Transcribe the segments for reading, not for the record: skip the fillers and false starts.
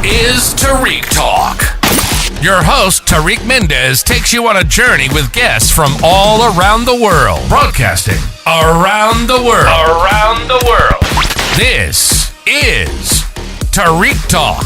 is Tarik Talk. Your host, Tarik Mendez, takes you on a journey with guests from all around the world. Broadcasting around the world. Around the world. This is Tarik Talk.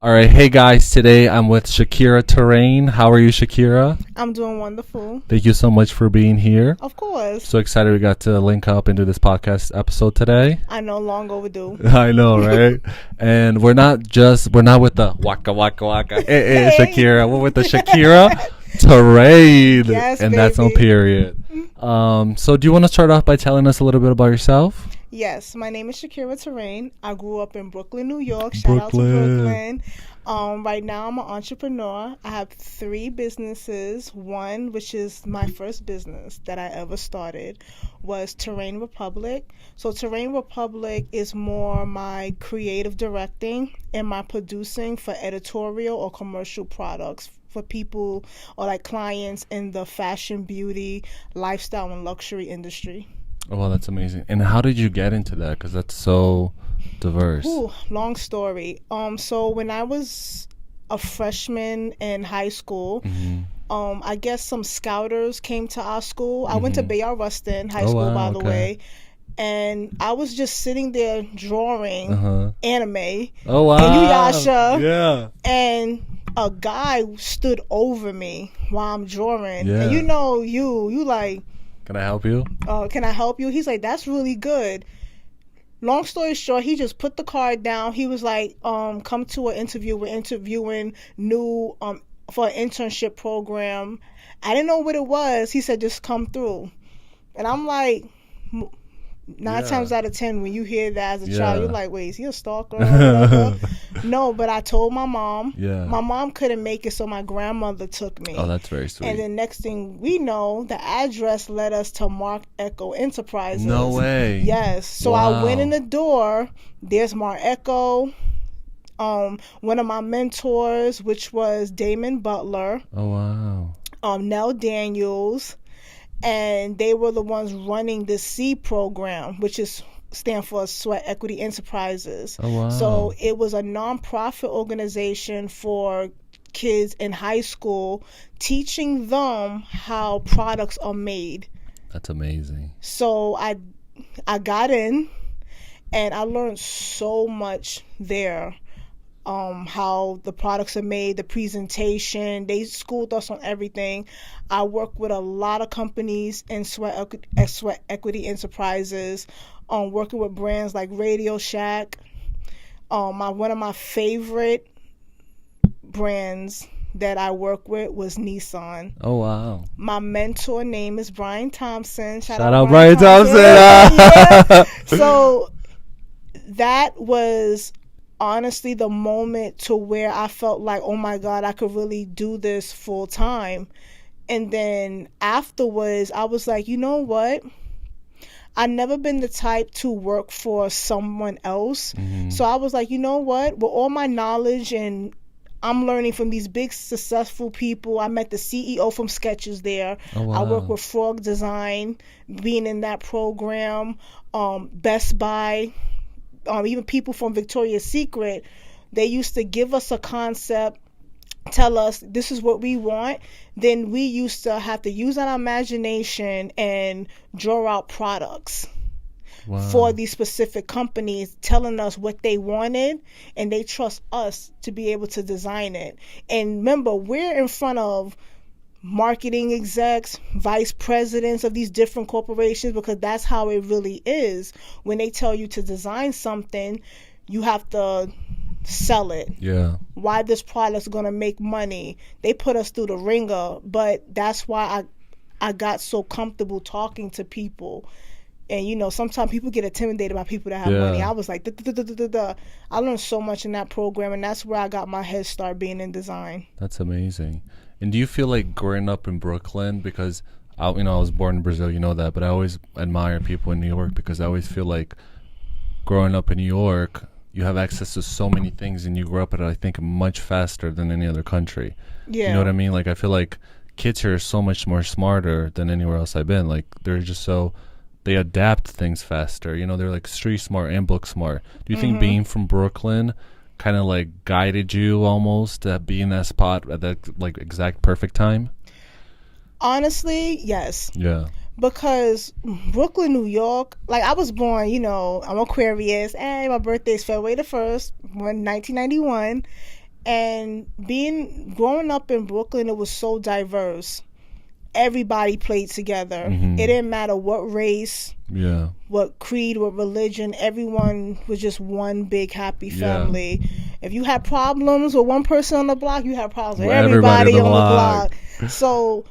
All right, hey guys, today I'm with Shakirra Torain. How are you, Shakirra? I'm doing wonderful. Thank you so much for being here. Of course. So excited we got to link up and do this podcast episode today. I know, long overdue. I know, right? And we're not with the waka waka waka. Hey, Shakirra. We're with the Shakirra Torain. Yes, and baby. that's no period. So do you want to start off by telling us a little bit about yourself? Yes, my name is Shakirra Torain. I grew up in Brooklyn, New York. Shout out to Brooklyn. Right now, I'm an entrepreneur. I have 3 businesses. One, which is my first business that I ever started, was Terrain Republic. So Terrain Republic is more my creative directing and my producing for editorial or commercial products for people or like clients in the fashion, beauty, lifestyle, and luxury industry. Oh, well, that's amazing. And how did you get into that? Because that's so diverse. Ooh, long story. So when I was a freshman in high school, I guess some scouters came to our school. I went to Bayard Rustin High School, by the way. And I was just sitting there drawing anime. Oh, wow. And Yuyasha. Yeah. And a guy stood over me while I'm drawing. Yeah. And you know, you like, can I help you? Can I help you? He's like, that's really good. Long story short, he just put the card down. He was like, come to an interview. We're interviewing new for an internship program. I didn't know what it was. He said, just come through. And I'm like, 9 times out of 10, when you hear that as a child, you're like, wait, is he a stalker? No, but I told my mom. Yeah. My mom couldn't make it, so my grandmother took me. Oh, that's very sweet. And then next thing we know, the address led us to Marc Ecko Enterprises. No way. Yes. So Wow. I went in the door. There's Marc Ecko. One of my mentors, which was Damon Butler. Oh, wow. Nell Daniels. And they were the ones running the C program, which stand for Sweat Equity Enterprises. Oh, wow. So it was a nonprofit organization for kids in high school, teaching them how products are made. That's amazing. So I got in, and I learned so much there. How the products are made, the presentation. They schooled us on everything. I work with a lot of companies in Sweat Equity Enterprises, working with brands like Radio Shack. One of my favorite brands that I work with was Nissan. Oh, wow. My mentor name is Brian Thompson. Shout out Brian Thompson. Yeah. So that was honestly the moment to where I felt like, oh my God, I could really do this full time. And then afterwards, I was like, you know what? I've never been the type to work for someone else. So I was like, you know what? With all my knowledge and I'm learning from these big successful people. I met the CEO from Skechers there. Oh, wow. I work with Frog Design, being in that program, Best Buy. Even people from Victoria's Secret, they used to give us a concept, tell us this is what we want. Then we used to have to use our imagination and draw out products for these specific companies, telling us what they wanted, and they trust us to be able to design it. And remember, we're in front of marketing execs, vice presidents of these different corporations, because that's how it really is. When they tell you to design something, you have to sell it. Yeah. Why this product's going to make money. They put us through the ringer, but that's why I got so comfortable talking to people. And, you know, sometimes people get intimidated by people that have money. I was like, I learned so much in that program, and that's where I got my head start being in design. That's amazing. And do you feel like growing up in Brooklyn, because I was born in Brazil, you know that, but I always admire people in New York because I always feel like growing up in New York, you have access to so many things and you grow up at it, I think, much faster than any other country. Yeah. You know what I mean? Like, I feel like kids here are so much more smarter than anywhere else I've been. Like, they're just so they adapt things faster. You know, they're like street smart and book smart. Do you think being from Brooklyn kind of like guided you almost to be in that spot at that like exact perfect time? Honestly, yes. Yeah. Because Brooklyn, New York, like I was born, you know, I'm Aquarius, and my birthday is February the 1st, 1991. And growing up in Brooklyn, it was so diverse. Everybody played together. It didn't matter what race, what creed, what religion. Everyone was just one big happy family. If you had problems with one person on the block, you had problems with everybody on the block. So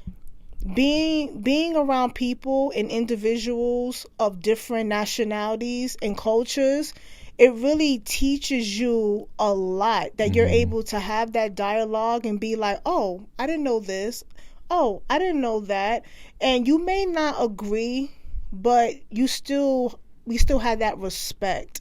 being around people and individuals of different nationalities and cultures, it really teaches you a lot, that you're able to have that dialogue and be like, oh, I didn't know this. Oh, I didn't know that. And you may not agree, but we still had that respect.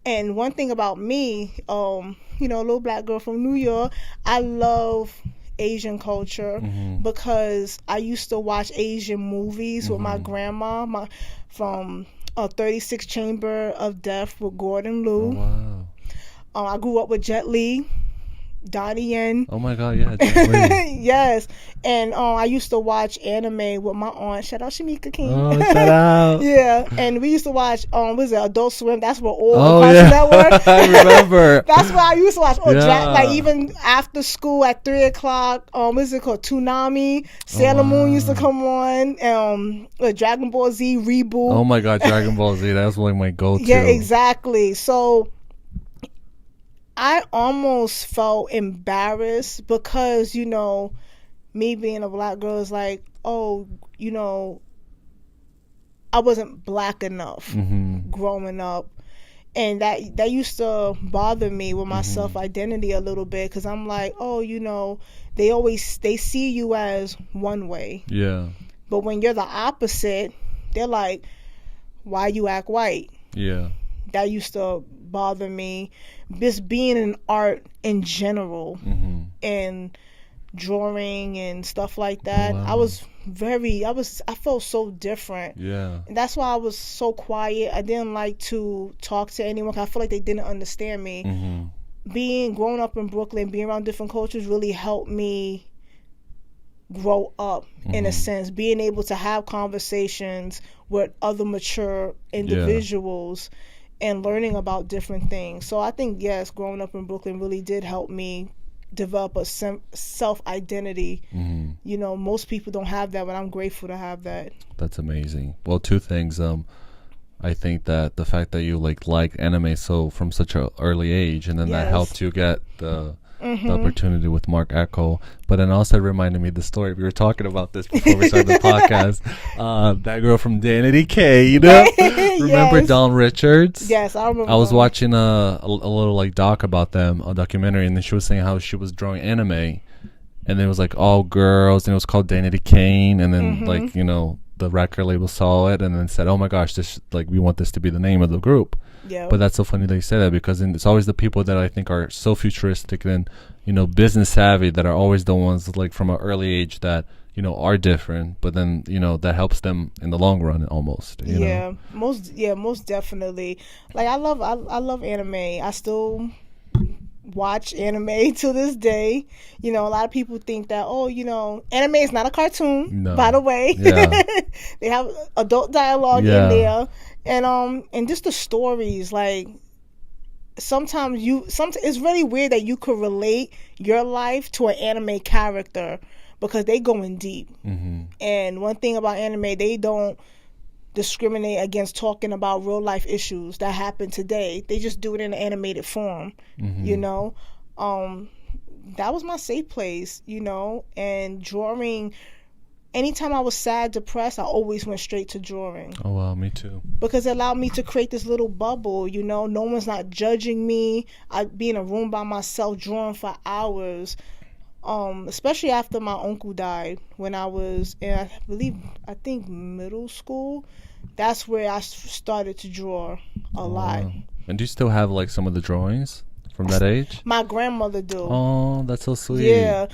And one thing about me, you know, a little black girl from New York, I love Asian culture because I used to watch Asian movies with my grandma from 36 Chamber of Death with Gordon Liu. Oh, wow. I grew up with Jet Li, Donnie Yen. Oh my God, yeah. Definitely. Yes. And I used to watch anime with my aunt. Shout out Shamika King. Oh, shout out. Yeah. And we used to watch what is it, Adult Swim. That's what all Cartoon Network. I remember. That's what I used to watch. Like even after school at 3 o'clock, what is it called? Toonami. Sailor Moon used to come on. Dragon Ball Z reboot. Oh my God, Dragon Ball Z. That was like my go-to. Yeah, exactly. So I almost felt embarrassed because, you know, me being a black girl is like, oh, you know, I wasn't black enough growing up. And that used to bother me with my self-identity a little bit, because I'm like, oh, you know, they see you as one way. Yeah. But when you're the opposite, they're like, why you act white? Yeah. That used to bother me. Just being in art in general and drawing and stuff like that. Wow. I felt so different. Yeah. And that's why I was so quiet. I didn't like to talk to anyone, 'cause I feel like they didn't understand me. Growing up in Brooklyn, being around different cultures really helped me grow up in a sense, being able to have conversations with other mature individuals and learning about different things. So I think, yes, growing up in Brooklyn really did help me develop a self-identity. You know, most people don't have that, but I'm grateful to have that. That's amazing. Well, two things. I think that the fact that you like anime from such an early age, and then that helped you get the opportunity with Marc Ecko. But then also it reminded me of the story. We were talking about this before we started the podcast. That girl from Danity K, you know? Remember Dawn Richards? Yes, I remember. I was watching a little like doc about them, a documentary, and then she was saying how she was drawing anime, and then it was like all girls, and it was called Danity Kane, and then like, you know, the record label saw it and then said, oh my gosh, this, like, we want this to be the name of the group. Yeah. But that's so funny that you say that, because it's always the people that I think are so futuristic and, you know, business savvy that are always the ones, like, from an early age that, you know, are different, but then, you know, that helps them in the long run almost. You know? Most definitely. Like, I love anime. I still watch anime to this day. You know, a lot of people think that, oh, you know, anime is not a cartoon, by the way. Yeah. They have adult dialogue in there. And just the stories, like, sometimes it's really weird that you could relate your life to an anime character, because they go in deep. And one thing about anime, they don't discriminate against talking about real life issues that happen today. They just do it in an animated form. You know, that was my safe place, you know. And drawing, anytime I was sad, depressed, I always went straight to drawing. Oh wow, me too. Because it allowed me to create this little bubble, you know. No one's not judging me. I'd be in a room by myself drawing for hours. Especially after my uncle died, when I was in, I think middle school. That's where I started to draw a lot. And do you still have like some of the drawings from that age? My grandmother do. Oh, that's so sweet. Yeah,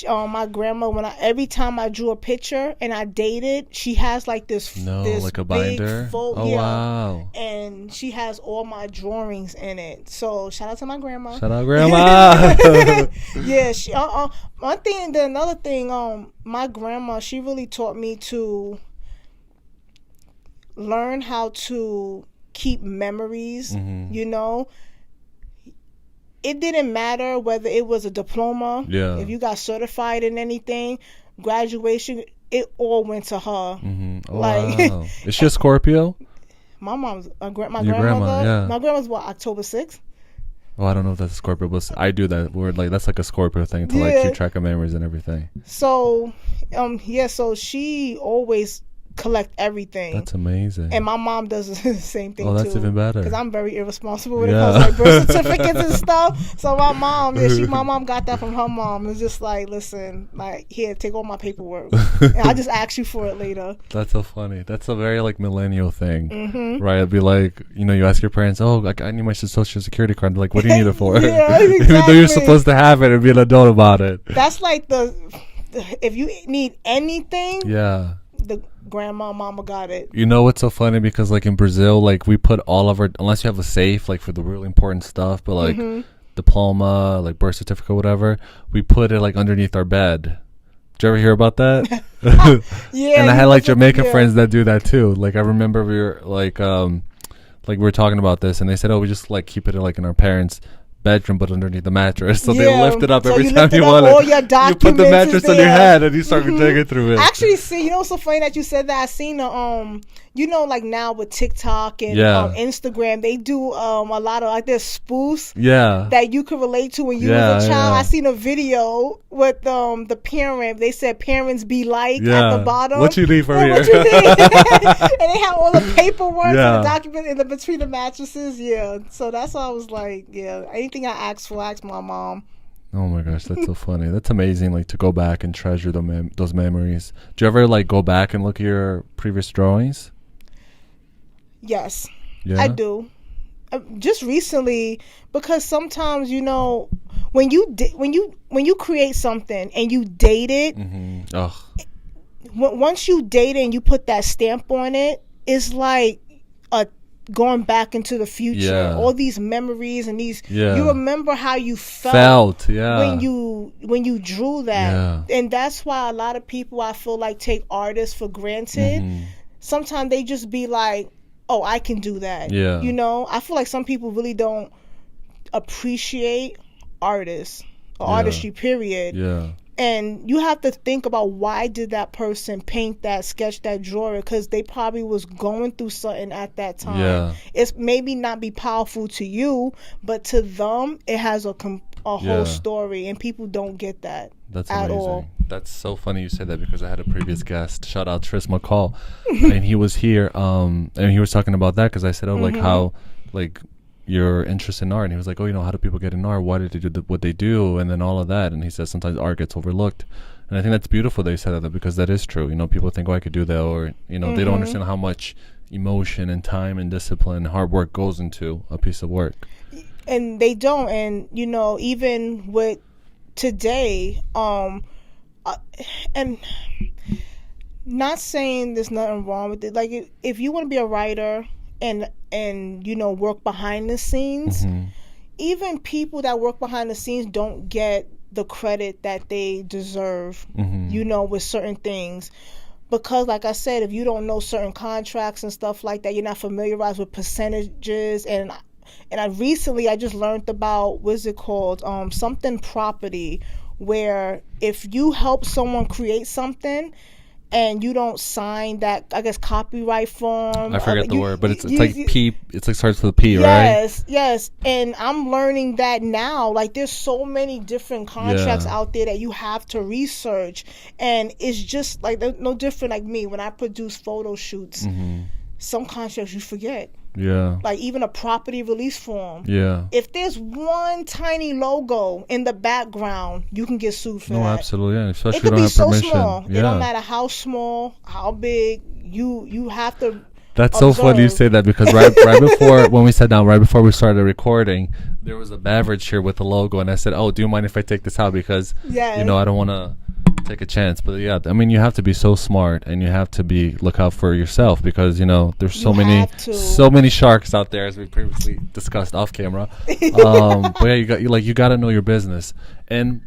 my grandma. Every time I drew a picture and I dated, she has like this. Like a binder. Wow. And she has all my drawings in it. So shout out to my grandma. Shout out, grandma. Yeah. She. One thing and then another thing. My grandma. She really taught me to learn how to keep memories. You know. It didn't matter whether it was a diploma, if you got certified in anything, graduation, it all went to her. Wow. Is she a Scorpio? My mom's my grandmother. Yeah. My grandma's what, October 6th? Oh, I don't know if that's a Scorpio, but I do that. That's like a Scorpio thing to like keep track of memories and everything. So, so she always collect everything. That's amazing. And my mom does the same thing too. Oh, that's even better. Because I'm very irresponsible when it comes to like birth certificates and stuff. So my mom, my mom got that from her mom. It's just like, listen, like, here, take all my paperwork. And I'll just ask you for it later. That's so funny. That's a very like millennial thing, right? It'd be like, you ask your parents, oh, like, I need my social security card. They're like, what do you need it for? Exactly. Even though you're supposed to have it and be an adult about it. That's like if you need anything, the grandma, mama got it. You know what's so funny? Because like in Brazil, like we put all of our, unless you have a safe, like for the really important stuff, but like diploma, like birth certificate, whatever, we put it like underneath our bed. Did you ever hear about that? Yeah. And I had like Jamaican friends that do that too. Like I remember we were like we were talking about this, and they said, oh, we just like keep it like in our parents' bedroom but underneath the mattress, so they lift it up every time you want it. You put the mattress on your head and you start digging through it. Actually, see, what's so funny that you said that? I seen like now with TikTok and Instagram, they do a lot of like this spoofs that you could relate to when you was a child. I seen a video with the parent. They said parents be like at the bottom. What you need from here? What you need? And they have all the paperwork and the document in the between the mattresses. Yeah, so that's why I was like, anything I asked for, I asked my mom. Oh my gosh, that's so funny. That's amazing, like to go back and treasure those memories. Do you ever like go back and look at your previous drawings? Yes, I do. Just recently, because sometimes when you create something and you date it, once you date it and you put that stamp on it, it's like going back into the future. All these memories and these you remember how you felt when you drew that. And that's why a lot of people, I feel like, take artists for granted. Sometimes they just be like, oh, I can do that. I feel like some people really don't appreciate artists or artistry, period. And you have to think about, why did that person paint that, sketch that, draw it? Because they probably was going through something at that time. It's maybe not be powerful to you, but to them, it has a whole story, and people don't get that. That's at amazing. all. That's so funny you said that, because I had a previous guest, shout out Tris McCall, and he was here, and he was talking about that, because I said, like how, like, your interest in art, and he was like, oh, how do people get in art? Why did they do what they do? And then all of that, and he says sometimes art gets overlooked, and I think that's beautiful that you said that, because that is true. People think, oh, I could do that, or they don't understand how much emotion and time and discipline and hard work goes into a piece of work, and they don't. And even with today, and not saying there's nothing wrong with it, like if you want to be a writer and work behind the scenes, even people that work behind the scenes don't get the credit that they deserve, with certain things. Because like I said, if you don't know certain contracts and stuff like that, you're not familiarized with percentages. And I recently just learned about, what's it called, something property, where if you help someone create something and you don't sign that, I guess, copyright form. I forget the word, but it's like P. It's like starts with a P, right? Yes. And I'm learning that now. Like, there's so many different contracts out there that you have to research, and it's just like no different. Like me, when I produce photo shoots, some contracts you forget. Like even a property release form. If there's one tiny logo in the background, you can get sued for that. No, absolutely. Yeah. Especially it could if you don't have permission. Small. It don't matter how small, how big. You have to. That's observe. So funny you say that, because right before, when we sat down, right before we started recording, There was a beverage here with the logo, and I said, "Oh, do you mind if I take this out because Yes. I don't want to take a chance." But yeah, I mean, you have to be so smart, and you have to look out for yourself because there's so many sharks out there, as we previously discussed off camera. But yeah, you got to know your business. And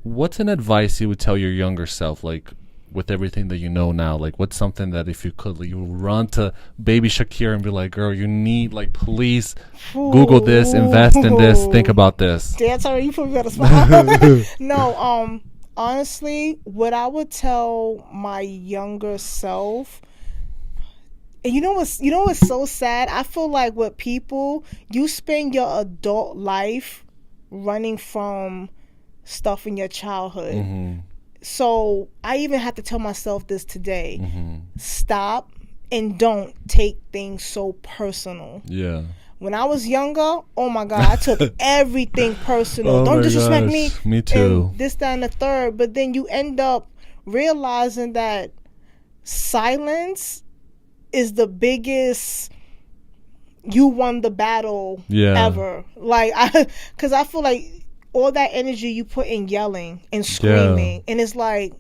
what's an advice you would tell your younger self, like with everything that you know now? Like, what's something that if you could, you run to baby Shakirra and be like, "Girl, you need please Google this, invest in this, think about this." That's already you put me on the spot. No, honestly, what I would tell my younger self, and what's so sad? I feel like with people, you spend your adult life running from stuff in your childhood. Mm-hmm. So I even have to tell myself this today. Mm-hmm. Stop and don't take things so personal. Yeah. When I was younger, oh my God, I took everything personal. Don't disrespect me. Me too. And this, that, and the third. But then you end up realizing that silence is the biggest, you won the battle ever. Because I feel like all that energy you put in yelling and screaming, and it's like,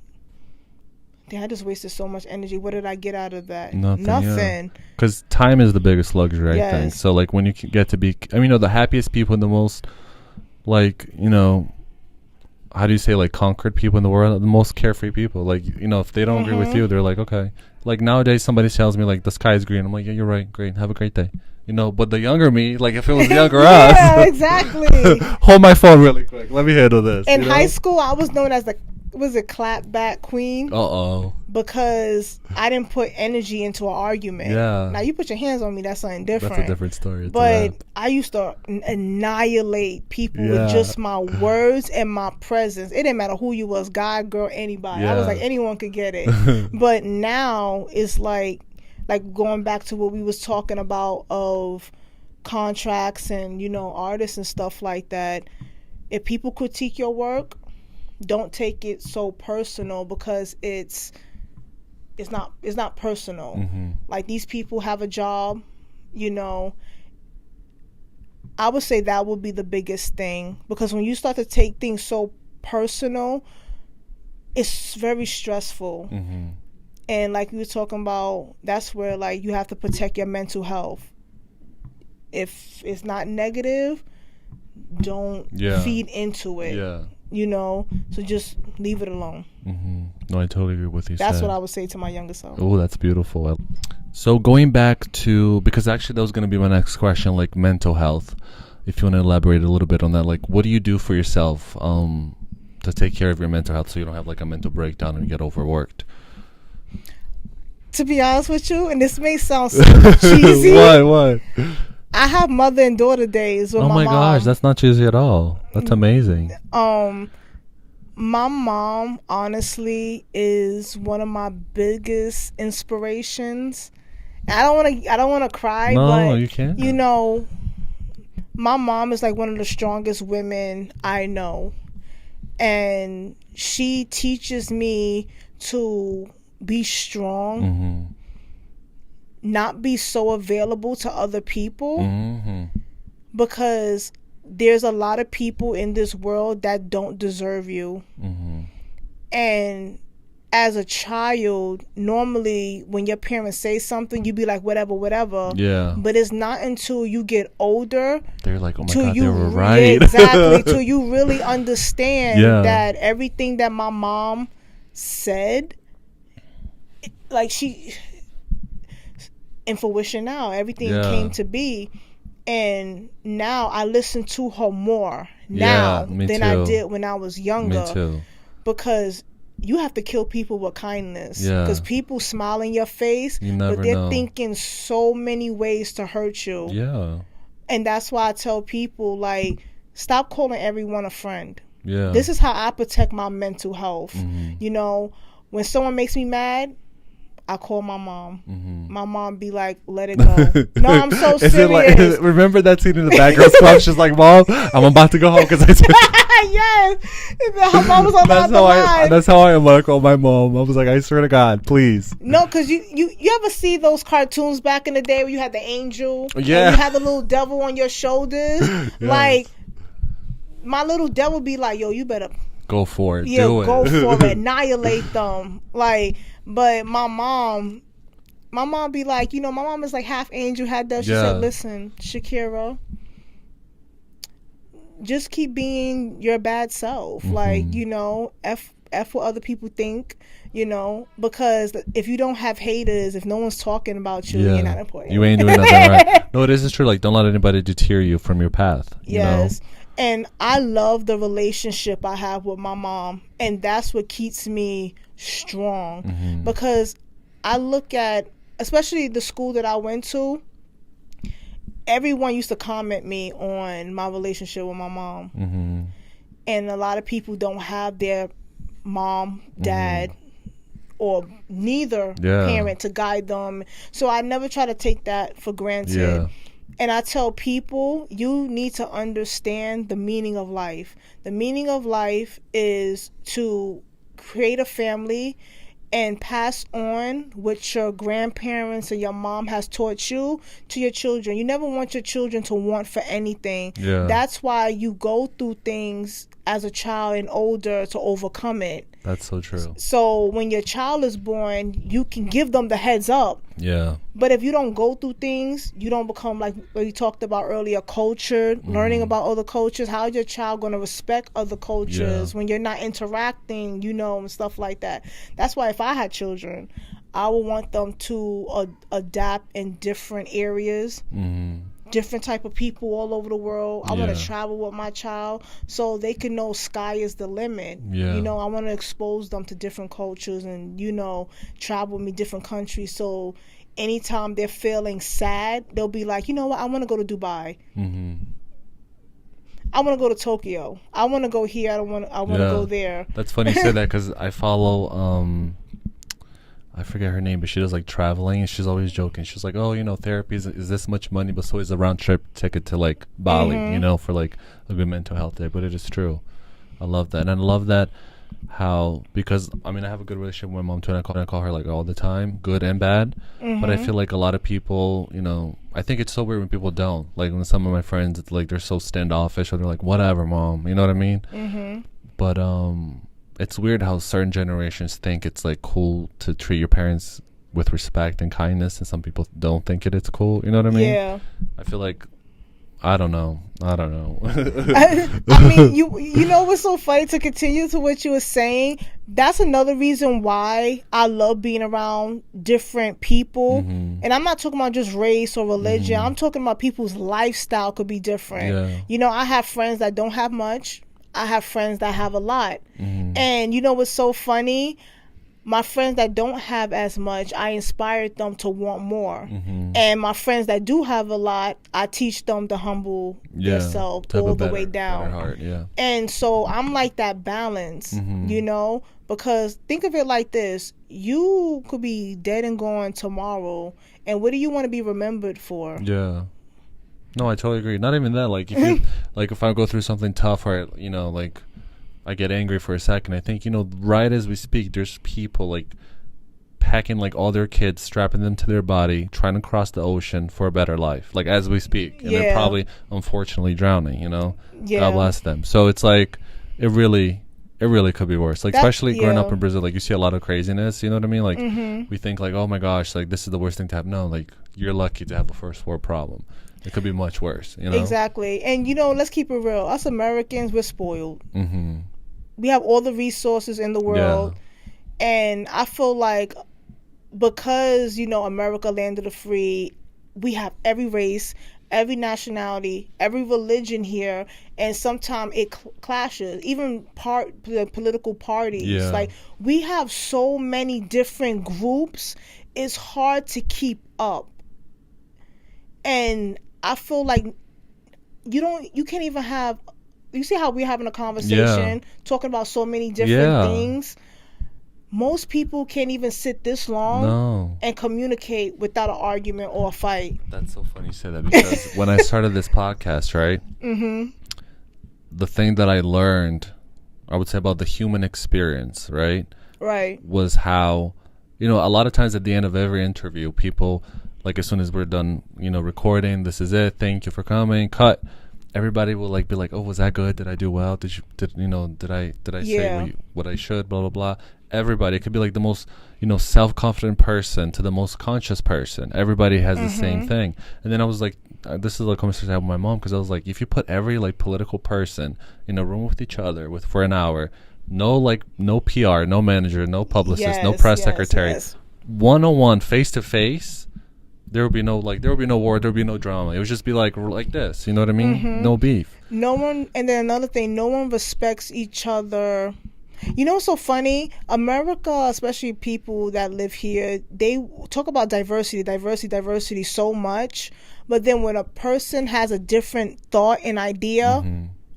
damn, I just wasted so much energy. What did I get out of that? Nothing. Because time is the biggest luxury, I think. So, when you get to be, the happiest people and the most, how do you say, conquered people in the world, the most carefree people. If they don't agree with you, they're like, okay. Nowadays, somebody tells me, the sky is green. I'm like, yeah, you're right. Great. Have a great day. But the younger me, if it was the younger us. Yeah, exactly. Hold my phone really quick. Let me handle this. In high school, I was known as the clap back queen. Uh-oh. Because I didn't put energy into an argument. Yeah. Now, you put your hands on me, that's something different. That's a different story. But I used to annihilate people with just my words and my presence. It didn't matter who you was, guy, girl, anybody. I was like, anyone could get it. But now, it's like going back to what we was talking about of contracts and, artists and stuff like that. If people critique your work, don't take it so personal because it's not personal. Mm-hmm. These people have a job, I would say that would be the biggest thing, because when you start to take things so personal, it's very stressful. Mm-hmm. And we were talking about, that's where you have to protect your mental health. If it's not negative, don't feed into it. Yeah. So just leave it alone. Mm-hmm. No, I totally agree with you. That's what I would say to my younger self. Oh, that's beautiful. So going back to, because actually that was going to be my next question, mental health. If you want to elaborate a little bit on that, what do you do for yourself to take care of your mental health so you don't have a mental breakdown and get overworked? To be honest with you, and this may sound so cheesy. What? I have mother and daughter days with my mom. Oh my gosh, that's not cheesy at all. That's amazing. My mom, honestly, is one of my biggest inspirations. I don't want to cry, but you can't. My mom is one of the strongest women I know, and she teaches me to be strong. Mm-hmm. Not be so available to other people. Mm-hmm. Because there's a lot of people in this world that don't deserve you. Mm-hmm. And as a child, normally when your parents say something, you be like, whatever. Yeah. But it's not until you get older. They're like, oh my God, they were right. Exactly. Till you really understand that everything that my mom said, she... in fruition now, everything came to be, and now I listen to her more now than I did when I was younger. Me too. Because you have to kill people with kindness. Because people smile in your face, but they're thinking so many ways to hurt you. Yeah. And that's why I tell people, stop calling everyone a friend. Yeah. This is how I protect my mental health. Mm-hmm. When someone makes me mad, I call my mom. Mm-hmm. My mom be like, let it go. No, I'm so serious. Remember that scene in the Bad Girls Club? She's like, Mom, I'm about to go home because I said... Yes. Her mom was on the other line. That's how I am when I call my mom. I was like, I swear to God, please. No, because you ever see those cartoons back in the day where you had the angel? Yeah. And you had the little devil on your shoulders? Yes. my little devil be like, yo, you better go for it. Yeah, do go it. for it. Annihilate them. Like, but my mom be like, my mom is like half angel, half devil. She said, listen, Shakirra, just keep being your bad self. Like, F what other people think, because if you don't have haters, if no one's talking about you, you're not important. You ain't doing nothing right. No, this is true. Like, don't let anybody deter you from your path. Yes. And I love the relationship I have with my mom. And that's what keeps me strong. Because I look at, especially the school that I went to, everyone used to comment me on my relationship with my mom. And a lot of people don't have their mom, dad, or neither parent to guide them. So I never try to take that for granted. And I tell people, you need to understand the meaning of life. The meaning of life is to create a family and pass on what your grandparents or your mom has taught you to your children. You never want your children to want for anything. That's why you go through things as a child and older to overcome it. That's so true. So when your child is born, you can give them the heads up. But if you don't go through things, you don't become, like we talked about earlier, cultured, learning about other cultures. How is your child going to respect other cultures when you're not interacting, and stuff like that? That's why if I had children, I would want them to adapt in different areas. Different type of people all over the world. I want to travel with my child so they can know sky is the limit. I want to expose them to different cultures and, travel with me different countries. So anytime they're feeling sad, they'll be like, you know what, I want to go to Dubai. I want to go to Tokyo. I want to go here. I want to go there. That's funny you say that because I follow... I forget her name, but she does like traveling, and she's always joking. She's like, "Oh, therapy is this much money, but so is a round trip ticket to like Bali, for like a good mental health day." But it is true. I love that, and I love that because I have a good relationship with my mom too, and I call her like all the time, good and bad. But I feel like a lot of people, I think it's so weird when people don't. Like when some of my friends, it's like they're so standoffish, or they're like, "Whatever, mom," you know what I mean? But it's weird how certain generations think it's like cool to treat your parents with respect and kindness, and some people don't think it's cool. You know what I mean? I feel like I don't know. You know what's so funny, to continue to what you were saying, that's another reason why I love being around different people. And I'm not talking about just race or religion. I'm talking about people's lifestyle could be different. I have friends that don't have much. I have friends that have a lot. And what's so funny? My friends that don't have as much, I inspired them to want more. And my friends that do have a lot, I teach them to humble themselves all the way down. Heart, and so I'm like that balance, because think of it like this. You could be dead and gone tomorrow, and what do you want to be remembered for? No, I totally agree. Not even that. Like, if you, if I go through something tough, or like, I get angry for a second, I think right as we speak, there's people like packing like all their kids, strapping them to their body, trying to cross the ocean for a better life. Like as we speak, and they're probably unfortunately drowning. God bless them. So it's like it really could be worse. Like especially growing up in Brazil, like you see a lot of craziness. You know what I mean? Like we think like, oh my gosh, like this is the worst thing to happen. No, like you're lucky to have a first world problem. It could be much worse, Exactly. And, let's keep it real. Us Americans, we're spoiled. We have all the resources in the world. And I feel like because, America landed the free, we have every race, every nationality, every religion here. And sometimes it clashes. Even the political parties. Like, we have so many different groups. It's hard to keep up. And I feel like you can't even have, you see how we're having a conversation talking about so many different things. Most people can't even sit this long and communicate without an argument or a fight. That's so funny you say that, because when I started this podcast, right, the thing that I learned, I would say, about the human experience, right, was how, a lot of times at the end of every interview, people, like as soon as we're done, recording, this is it, thank you for coming, cut. everybody will like be like, oh, was that good? Did I do well? Did I say what I should? Blah blah blah. Everybody, it could be like the most self-confident person to the most conscious person. Everybody has the same thing. And then I was like, this is a conversation I had with my mom, because I was like, if you put every like political person in a room with each other for an hour, no PR, no manager, no publicist, no press secretary, one-on-one, face-to-face, there would be no war, there would be no drama. It would just be like this, you know what I mean? No beef. No one, and then another thing, no one respects each other. You know what's so funny? America, especially people that live here, they talk about diversity so much, but then when a person has a different thought and idea,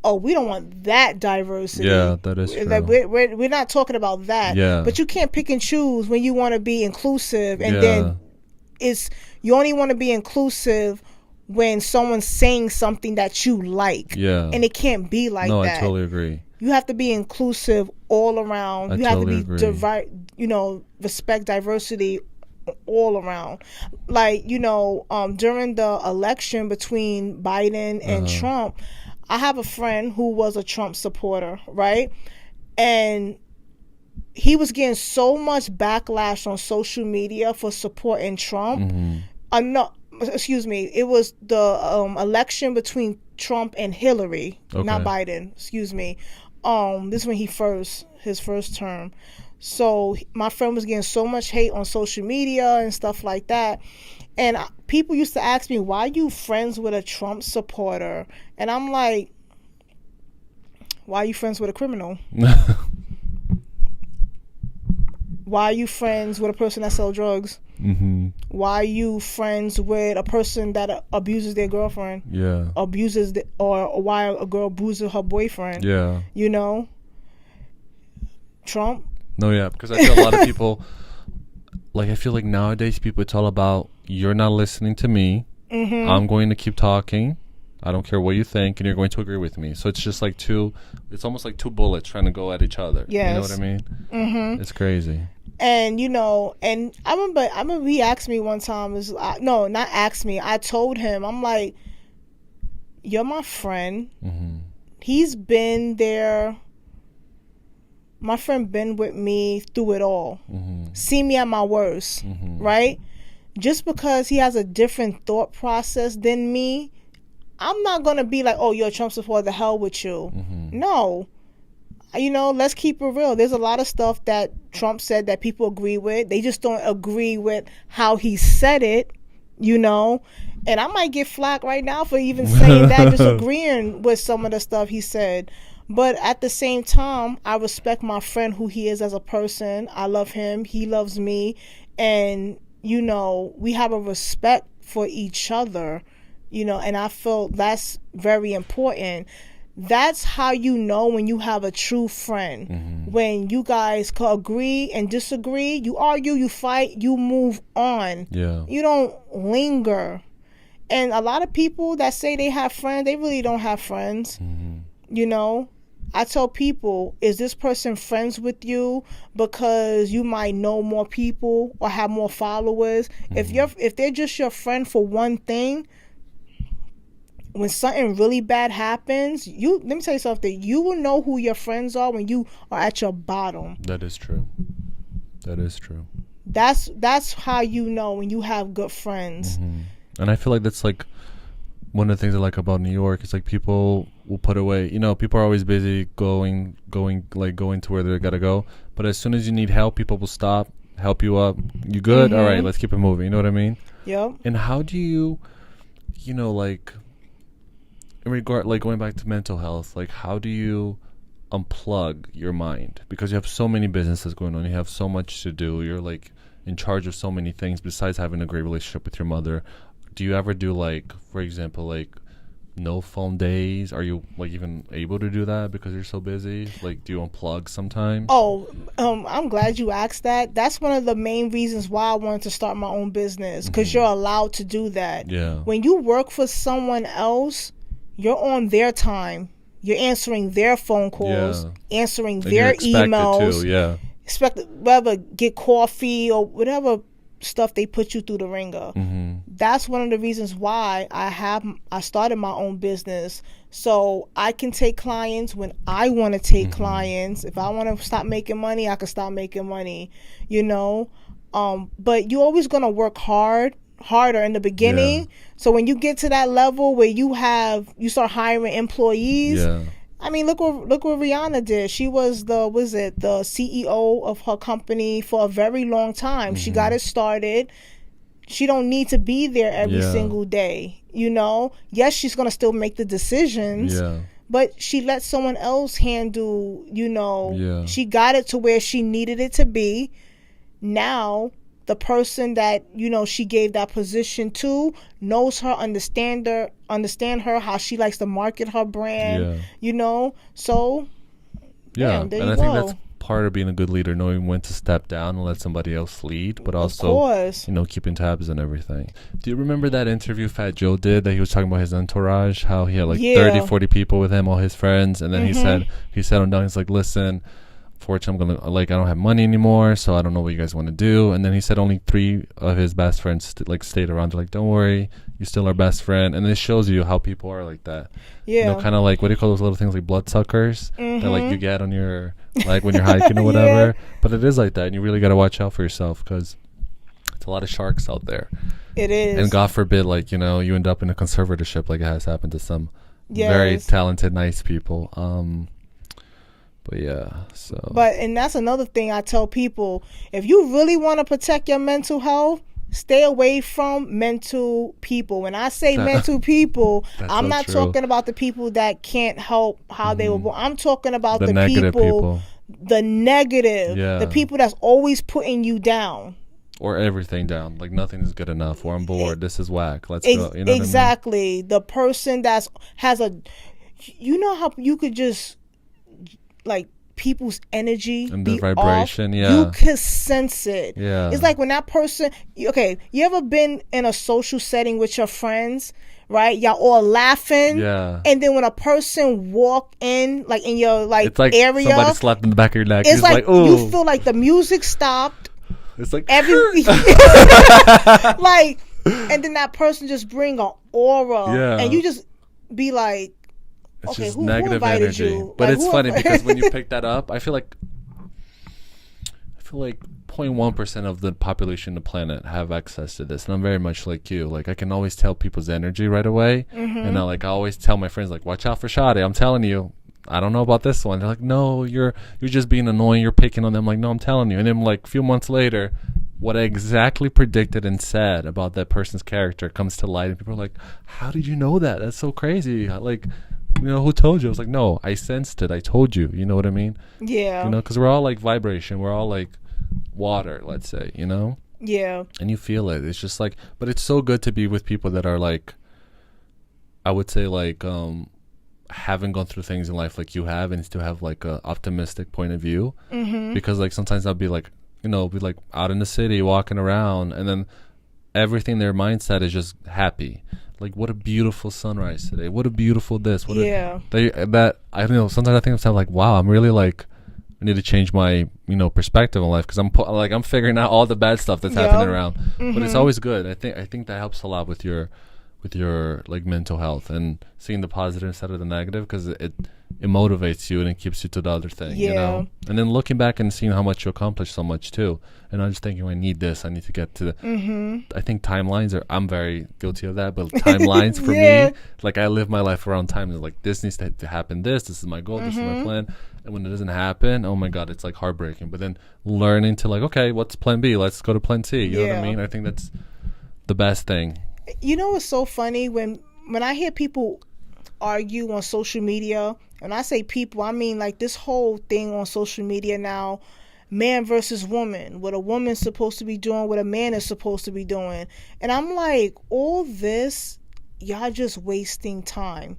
oh, we don't want that diversity. Yeah, that is true. Like we're not talking about that. Yeah. But you can't pick and choose when you want to be inclusive, and then you only want to be inclusive when someone's saying something that you like. Yeah. And it can't be like that. No, I totally agree. You have to be inclusive all around. You have to be respect diversity all around. Like, during the election between Biden and Trump, I have a friend who was a Trump supporter, right? And he was getting so much backlash on social media for supporting Trump. It was the election between Trump and Hillary, not Biden. Excuse me. This is when his first term. So my friend was getting so much hate on social media and stuff like that. And people used to ask me, why are you friends with a Trump supporter? And I'm like, why are you friends with a criminal? Why are you friends with a person that sells drugs? Why are you friends with a person that abuses their girlfriend? Yeah. Or why a girl abuses her boyfriend? Yeah. Trump? No, yeah, because I feel a lot of people, like, I feel like nowadays people, it's all about, you're not listening to me. I'm going to keep talking. I don't care what you think, and you're going to agree with me. So it's just like it's almost like two bullets trying to go at each other. Yes. You know what I mean? It's crazy. And, and I remember he asked me one time, not asked me, I told him, I'm like, you're my friend. He's been there. My friend been with me through it all. See me at my worst, right? Just because he has a different thought process than me, I'm not going to be like, oh, you're a Trump supporter, the hell with you. No. Let's keep it real. There's a lot of stuff that Trump said that people agree with. They just don't agree with how he said it, And I might get flack right now for even saying that, disagreeing with some of the stuff he said. But at the same time, I respect my friend, who he is as a person. I love him. He loves me. And, we have a respect for each other, and I feel that's very important. That's how you know when you have a true friend. When you guys can agree and disagree, you argue, you fight, you move on. Yeah. You don't linger. And a lot of people that say they have friends, they really don't have friends. I tell people, is this person friends with you because you might know more people or have more followers? If they're just your friend for one thing, when something really bad happens, let me tell you something, you will know who your friends are when you are at your bottom. That is true. That's how you know when you have good friends. And I feel like that's like one of the things I like about New York is like people will put away, people are always busy going to where they gotta go. But as soon as you need help, people will stop, help you up. You good? All right, let's keep it moving. You know what I mean? Yep. And how do you, like, in regard, like going back to mental health, like how do you unplug your mind? Because you have so many businesses going on. You have so much to do. You're like in charge of so many things besides having a great relationship with your mother. Do you ever do, like, for example, like no phone days? Are you like even able to do that because you're so busy? Like, do you unplug sometimes? I'm glad you asked that. That's one of the main reasons why I wanted to start my own business, because you're allowed to do that. Yeah. When you work for someone else, you're on their time. You're answering their phone calls, answering their emails. Yeah. Expect whether get coffee or whatever stuff they put you through the ringer. That's one of the reasons why I started my own business, so I can take clients when I want to take clients. If I want to stop making money, I can stop making money, you know. But you're always gonna work harder in the beginning. So when you get to that level where you start hiring employees. I mean, look what Rihanna did. She was the CEO of her company for a very long time. She got it started. She don't need to be there every single day, you know. Yes, she's gonna still make the decisions, but she let someone else handle, you know. She got it to where she needed it to be. Now the person that, you know, she gave that position to knows her, understand her, how she likes to market her brand, you know. So and I think that's part of being a good leader, knowing when to step down and let somebody else lead, but also, you know, keeping tabs and everything. Do you remember that interview Fat Joe did that he was talking about his entourage, how he had like 30-40 people with him, all his friends, and then he said on down, he's like, listen, fortunately, I don't have money anymore, so I don't know what you guys want to do. And then he said only 3 of his best friends stayed around. They're like, don't worry, you're still our best friend. And this shows you how people are like that. You know, kind of like, what do you call those little things, like bloodsuckers that like you get on your, like when you're hiking or whatever. But it is like that, and you really got to watch out for yourself, because it's a lot of sharks out there. It is. And God forbid, like, you know, you end up in a conservatorship like it has happened to some very talented, nice people. And that's another thing I tell people. If you really want to protect your mental health, stay away from mental people. When I say mental people, I'm not talking about the people that can't help how they were born. I'm talking about the people, the negative, the people that's always putting you down. Or everything down. Like, nothing is good enough. Or I'm bored. This is whack. Let's go. You know exactly. What I mean? The person has a... You know how you could just... like people's energy and the vibration off, you can sense it. It's like when that person, you ever been in a social setting with your friends, right? Y'all all laughing, and then when a person walk in, like in your it's like area, somebody slapped in the back of your neck. It's like you feel like the music stopped. It's like like, and then that person just bring an aura, and you just be like, it's just negative energy. But it's funny because when you pick that up, I feel like 0.1% of the population of the planet have access to this, and I'm very much like you. Like, I can always tell people's energy right away, and I always tell my friends, like, watch out for Shadi. I'm telling you, I don't know about this one. They're like, no, you're just being annoying. You're picking on them. Like, no, I'm telling you. And then like a few months later, what I exactly predicted and said about that person's character comes to light, and people are like, how did you know that? That's so crazy. Like, you know, who told you? I was like, no, I sensed it. I told you. You know what I mean? Yeah. You know, because we're all like vibration. We're all like water, let's say, you know? Yeah. And you feel it. It's just like, but it's so good to be with people that are like, I would say like, haven't gone through things in life like you have, and still have like a optimistic point of view. Because like sometimes I'll be like, you know, be like out in the city walking around, and then everything, their mindset is just happy. Like, what a beautiful sunrise today. What a beautiful this. What that I don't know. Sometimes I think I'm like, wow, I'm really like, I need to change my, you know, perspective on life, because I'm figuring out all the bad stuff that's happening around. But it's always good. I think that helps a lot with your like mental health, and seeing the positive instead of the negative, because it motivates you and it keeps you to the other thing, you know. And then looking back and seeing how much you accomplished so much too, and I'm just thinking, I need this, I need to get to the I think timelines I'm very guilty of that, but timelines for me, like I live my life around timelines. Like, this needs to happen, this is my goal, this is my plan, and when it doesn't happen, oh my god, it's like heartbreaking. But then learning to like, okay, what's plan B, let's go to plan C, you know what I mean? I think that's the best thing. You know what's so funny? When I hear people argue on social media, and I say people, I mean like this whole thing on social media now, man versus woman, what a woman's supposed to be doing, what a man is supposed to be doing. And I'm like, all this, y'all just wasting time.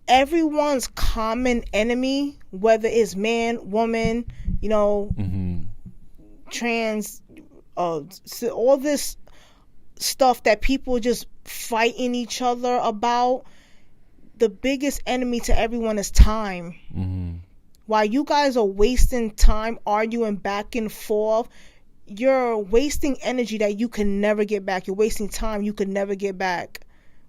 Everyone's common enemy, whether it's man, woman, you know, trans, all this stuff that people just fighting each other about, the biggest enemy to everyone is time. While you guys are wasting time arguing back and forth, you're wasting energy that you can never get back. You're wasting time you can never get back.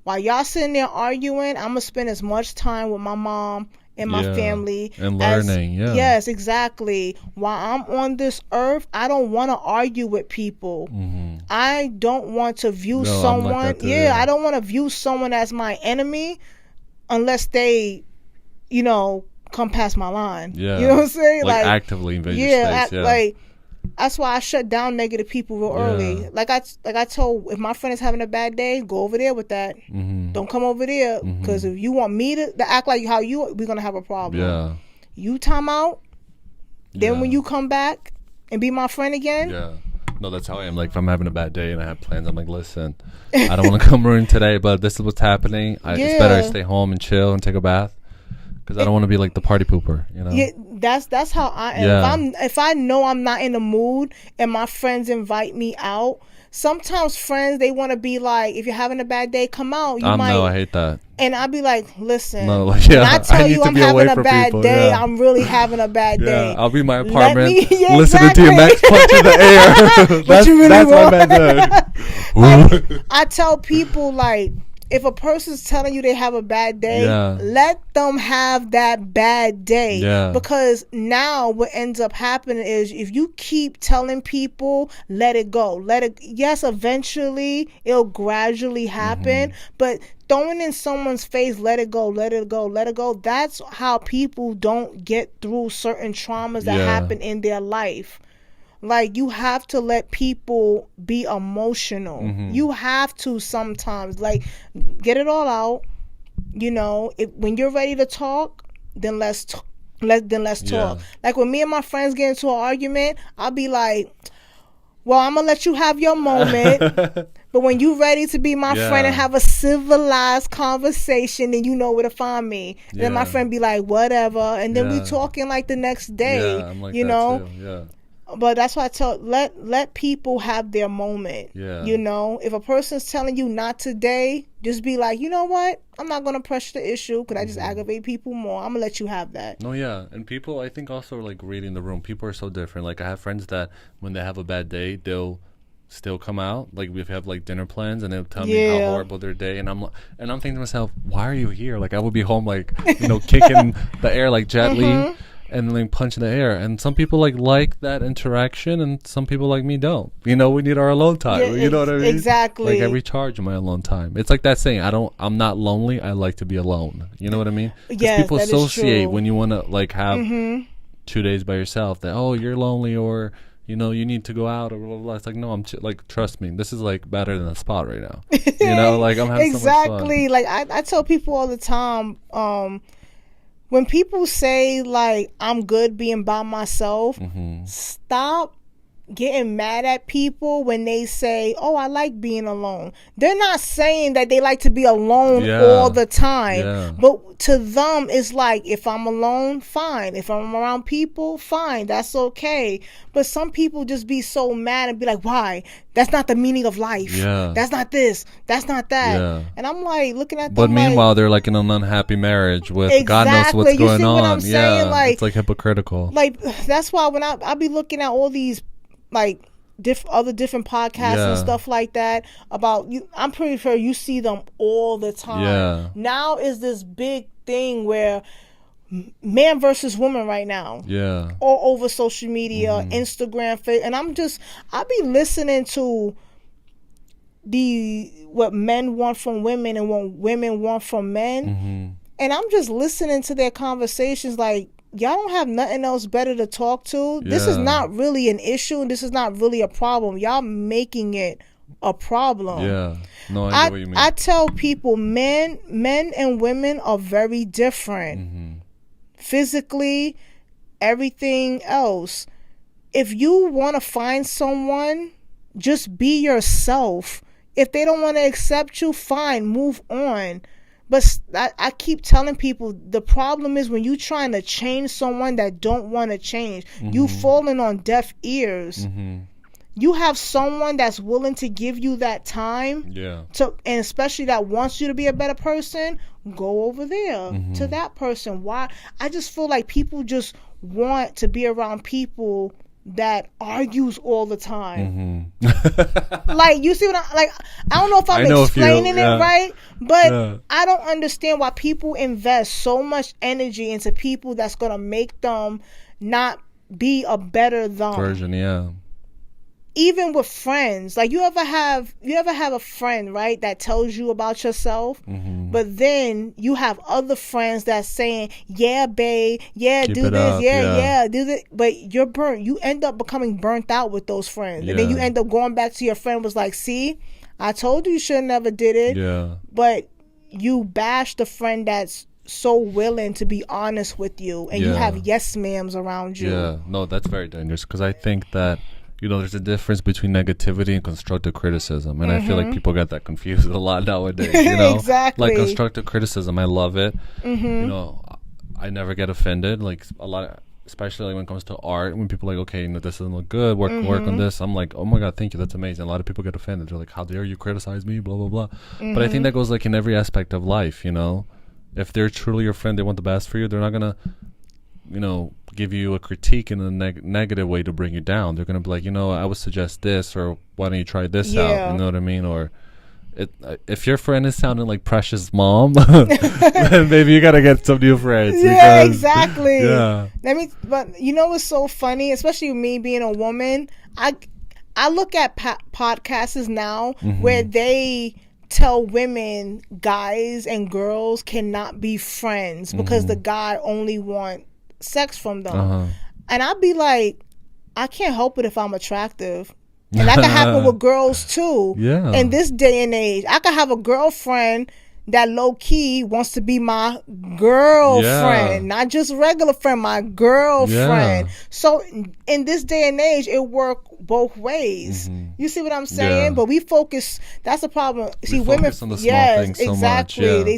While y'all sitting there arguing, I'm gonna spend as much time with my mom and my family and learning. Yes, exactly. While I'm on this earth, I don't want to argue with people. I don't want to view someone. I don't want to view someone as my enemy unless they, come past my line. Yeah. You know what I'm saying? Like actively invade your space. Like that's why I shut down negative people real early. Like I told, if my friend is having a bad day, go over there with that. Don't come over there, because if you want me to act like how you, we're gonna have a problem. Yeah. You time out. Then when you come back and be my friend again. Yeah. No, that's how I am. Like if I'm having a bad day and I have plans, I'm like, listen, I don't want to come ruin today, but this is what's happening. It's better I stay home and chill and take a bath. Because I don't want to be like the party pooper, Yeah, that's how I am. Yeah. If I know I'm not in the mood and my friends invite me out, sometimes friends, they want to be like, if you're having a bad day, come out. No, I hate that. And I'll be like, listen, when I tell you I'm having a bad day, I'm really having a bad day. I'll be in my apartment listening to your Max punch in the air. that's my bad day. I tell people, like, if a person's telling you they have a bad day, let them have that bad day. Yeah. Because now what ends up happening is, if you keep telling people, let it go. Yes, eventually it'll gradually happen. But throwing in someone's face, let it go, let it go, let it go. That's how people don't get through certain traumas that happen in their life. Like, you have to let people be emotional. You have to sometimes, like, get it all out. When you're ready to talk, then let's talk. Like, when me and my friends get into an argument, I'll be like, well, I'm gonna let you have your moment, but when you ready to be my friend and have a civilized conversation, then you know where to find me. And then my friend be like, whatever, and then we talking like the next day. I'm like that too. Yeah. But that's why I tell, let people have their moment. Yeah. If a person's telling you not today, just be like, you know what? I'm not going to pressure the issue because I just aggravate people more. I'm going to let you have that. No, yeah. And people, I think, also are like reading the room. People are so different. Like, I have friends that when they have a bad day, they'll still come out. Like, we have like dinner plans and they'll tell me how horrible their day. And I'm thinking to myself, why are you here? Like, I would be home, like, kicking the air like Jet Li. And then punch in the air. And some people like that interaction, and some people like me don't. We need our alone time. You know what I mean? Exactly. Like, I recharge in my alone time. It's like that saying, I'm not lonely, I like to be alone. You know what I mean? Because people associate when you want to like have 2 days by yourself that, oh, you're lonely, or you need to go out, or blah, blah, blah. It's like, no, I'm like, trust me, this is like better than a spot right now. Like, I'm having so much fun. Like, I tell people all the time, when people say, like, I'm good being by myself, stop getting mad at people when they say, oh, I like being alone. They're not saying that they like to be alone all the time. But to them, it's like, if I'm alone, fine. If I'm around people, fine. That's okay. But some people just be so mad and be like, why? That's not the meaning of life. That's not this. That's not that. And I'm like, looking at them. But meanwhile, they're like in an unhappy marriage with God knows what's going on. What I'm saying? Like, it's like hypocritical. Like, that's why when I be looking at all these, like, other different podcasts and stuff like that about you, I'm pretty sure you see them all the time. Now is this big thing where man versus woman right now. All over social media, Instagram, and I be listening to what men want from women and what women want from men, and I'm just listening to their conversations like, y'all don't have nothing else better to talk to. This is not really an issue, and this is not really a problem. Y'all making it a problem. No, I know what you mean. I tell people, men and women are very different. Physically, everything else. If you want to find someone, just be yourself. If they don't want to accept you, fine, move on. But I keep telling people, the problem is when you trying to change someone that don't want to change, you falling on deaf ears. You have someone that's willing to give you that time, and especially that wants you to be a better person, go over there to that person. Why? I just feel like people just want to be around people that argues all the time. Mm-hmm. Like, you see what I don't know if I'm explaining it right, but I don't understand why people invest so much energy into people that's gonna make them not be a better version. Yeah. Even with friends, like you ever have a friend, right, that tells you about yourself, but then you have other friends that's saying, yeah, babe, yeah, keep do this, up. Yeah, do this, but you're burnt. You end up becoming burnt out with those friends, and then you end up going back to your friend was like, see, I told you should have never did it. Yeah. But you bash the friend that's so willing to be honest with you, and you have yes ma'ams around you. Yeah, no, that's very dangerous, because I think that, you know, there's a difference between negativity and constructive criticism. And I feel like people get that confused a lot nowadays, you know? Exactly. Like, constructive criticism, I love it. You know, I never get offended. Like, a lot, especially when it comes to art, when people are like, okay, you know, this doesn't look good, work on this. I'm like, oh my God, thank you, that's amazing. A lot of people get offended. They're like, how dare you criticize me, blah, blah, blah. But I think that goes, like, in every aspect of life, you know? If they're truly your friend, they want the best for you, they're not going to, you know, give you a critique in a negative way to bring you down. They're going to be like, you know, I would suggest this, or why don't you try this out? You know what I mean? Or if your friend is sounding like Precious mom, then maybe you got to get some new friends. Yeah, exactly. Yeah. But you know what's so funny, especially me being a woman, I look at podcasts now where they tell women guys and girls cannot be friends because the guy only wants sex from them. And I'd be like, I can't help it if I'm attractive. And that can happen with girls too. Yeah. In this day and age, I could have a girlfriend that low key wants to be my girlfriend, not just regular friend, my girlfriend. So in this day and age, it works both ways. You see what I'm saying? Yeah. But we focus. That's the problem. See, women focus on the small things so exactly. much.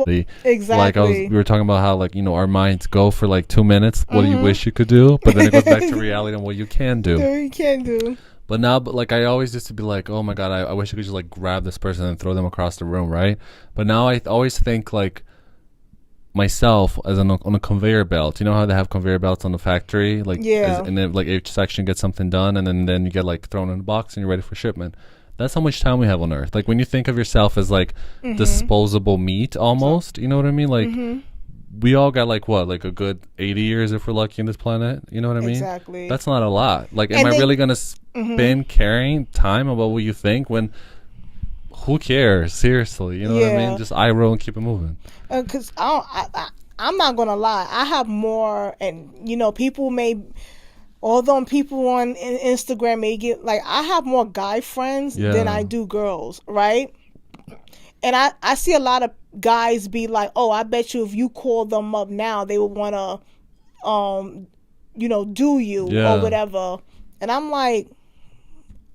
Yeah. Exactly. Like we were talking about how, like, you know, our minds go for like 2 minutes. What do you wish you could do? But then it goes back to reality and what you can do. You can do. But now, like, I always used to be like, oh my God, I wish I could just like grab this person and throw them across the room, right? But now I always think like myself as on a conveyor belt. You know how they have conveyor belts on the factory? Like, and then like each section gets something done, and then you get like thrown in a box and you're ready for shipment. That's how much time we have on Earth. Like, when you think of yourself as like disposable meat almost, you know what I mean? Like, we all got like what, like a good 80 years if we're lucky on this planet. You know what I mean? Exactly. That's not a lot. Like, am I really going to spend carrying time about what you think when who cares? Seriously. You know what I mean? Just eye roll and keep it moving. Because I'm not going to lie. I have more, and, you know, although people on Instagram may get, like, I have more guy friends than I do girls, right? And I see a lot of guys be like, oh, I bet you if you call them up now, they would want to, you know, do you or whatever. And I'm like,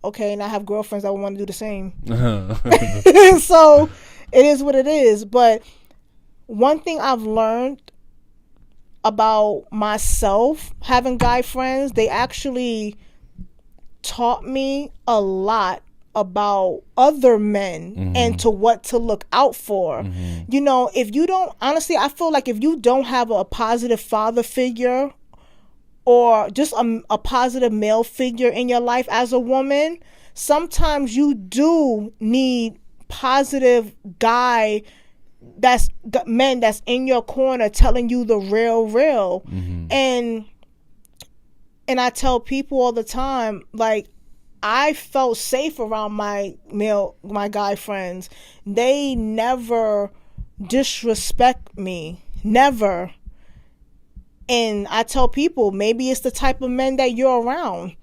okay, and I have girlfriends that would want to do the same. So it is what it is. But one thing I've learned about myself having guy friends, they actually taught me a lot about other men and to what to look out for. You know, if you don't, honestly, I feel like if you don't have a positive father figure or just a positive male figure in your life as a woman, sometimes you do need positive men that's in your corner telling you the real. And I tell people all the time, like, I felt safe around my guy friends. They never disrespect me. Never. And I tell people, maybe it's the type of men that you're around.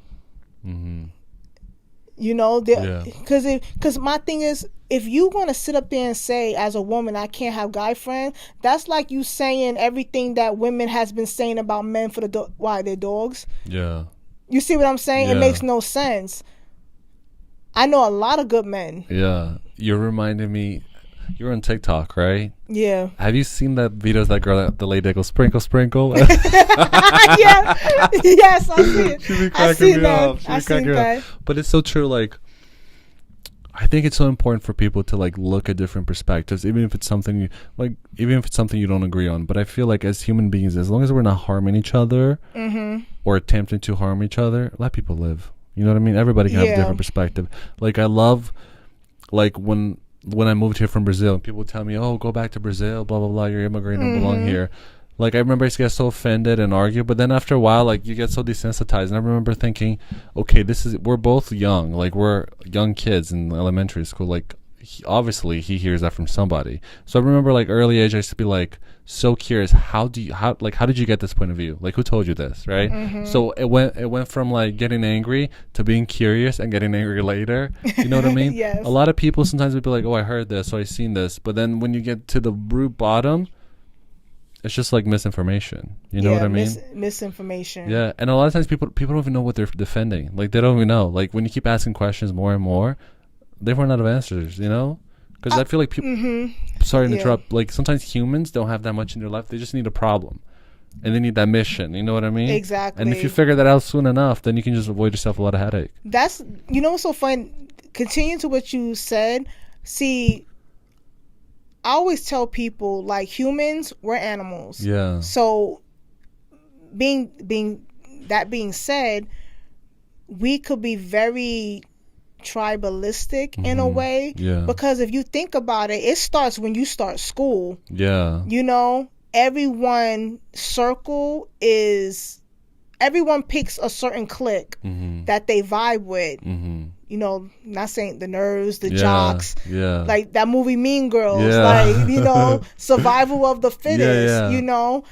You know, because my thing is, if you're going to sit up there and say, as a woman, I can't have guy friends, that's like you saying everything that women has been saying about men for why they're dogs. Yeah. You see what I'm saying? It makes no sense. I know a lot of good men. Yeah. You're reminding me, you're on TikTok, right? Yeah. Have you seen that video of that girl, the lady that goes, sprinkle, sprinkle? Yeah. Yes, I see it. She be cracking me up. I seen that. But it's so true. Like, I think it's so important for people to like look at different perspectives, even if it's something you don't agree on. But I feel like as human beings, as long as we're not harming each other or attempting to harm each other, let people live. You know what I mean? Everybody can have a different perspective. Like I love, like when I moved here from Brazil, people would tell me, "Oh, go back to Brazil, blah blah blah. You're immigrating, don't belong here." Like I remember I used to get so offended and argue, but then after a while, like you get so desensitized. And I remember thinking, okay, we're both young, like we're young kids in elementary school. Like obviously he hears that from somebody. So I remember like early age, I used to be like so curious. How did you get this point of view? Like who told you this, right? So it went from like getting angry to being curious and getting angry later. You know what I mean? Yes. A lot of people sometimes would be like, oh, I heard this, or I seen this, but then when you get to the root bottom, it's just like misinformation. You know what I mean? Misinformation. Yeah, and a lot of times people don't even know what they're defending. Like they don't even know. Like when you keep asking questions more and more, they run out of answers. You know? Because I feel like people. Sorry to interrupt. Like sometimes humans don't have that much in their life. They just need a problem, and they need that mission. You know what I mean? Exactly. And if you figure that out soon enough, then you can just avoid yourself a lot of headache. That's what's so fun. Continue to what you said. See, I always tell people, like, humans, we're animals. Yeah. So, being said, we could be very tribalistic in a way. Yeah. Because if you think about it, it starts when you start school. Yeah. You know, everyone picks a certain clique that they vibe with. You know, not saying the nerds, the jocks, like that movie Mean Girls, like, you know, survival of the fittest, you know.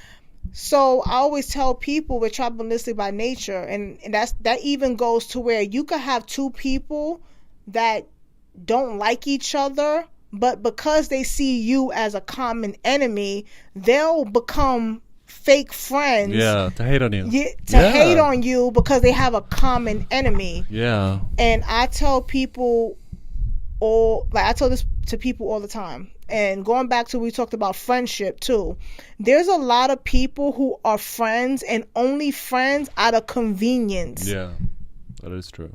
So I always tell people we're tribalistic by nature, and that even goes to where you could have two people that don't like each other, but because they see you as a common enemy, they'll become fake friends. Yeah, to hate on you. Hate on you because they have a common enemy. Yeah. And I tell people I tell this to people all the time. And going back to we talked about friendship too. There's a lot of people who are friends and only friends out of convenience. Yeah. That is true.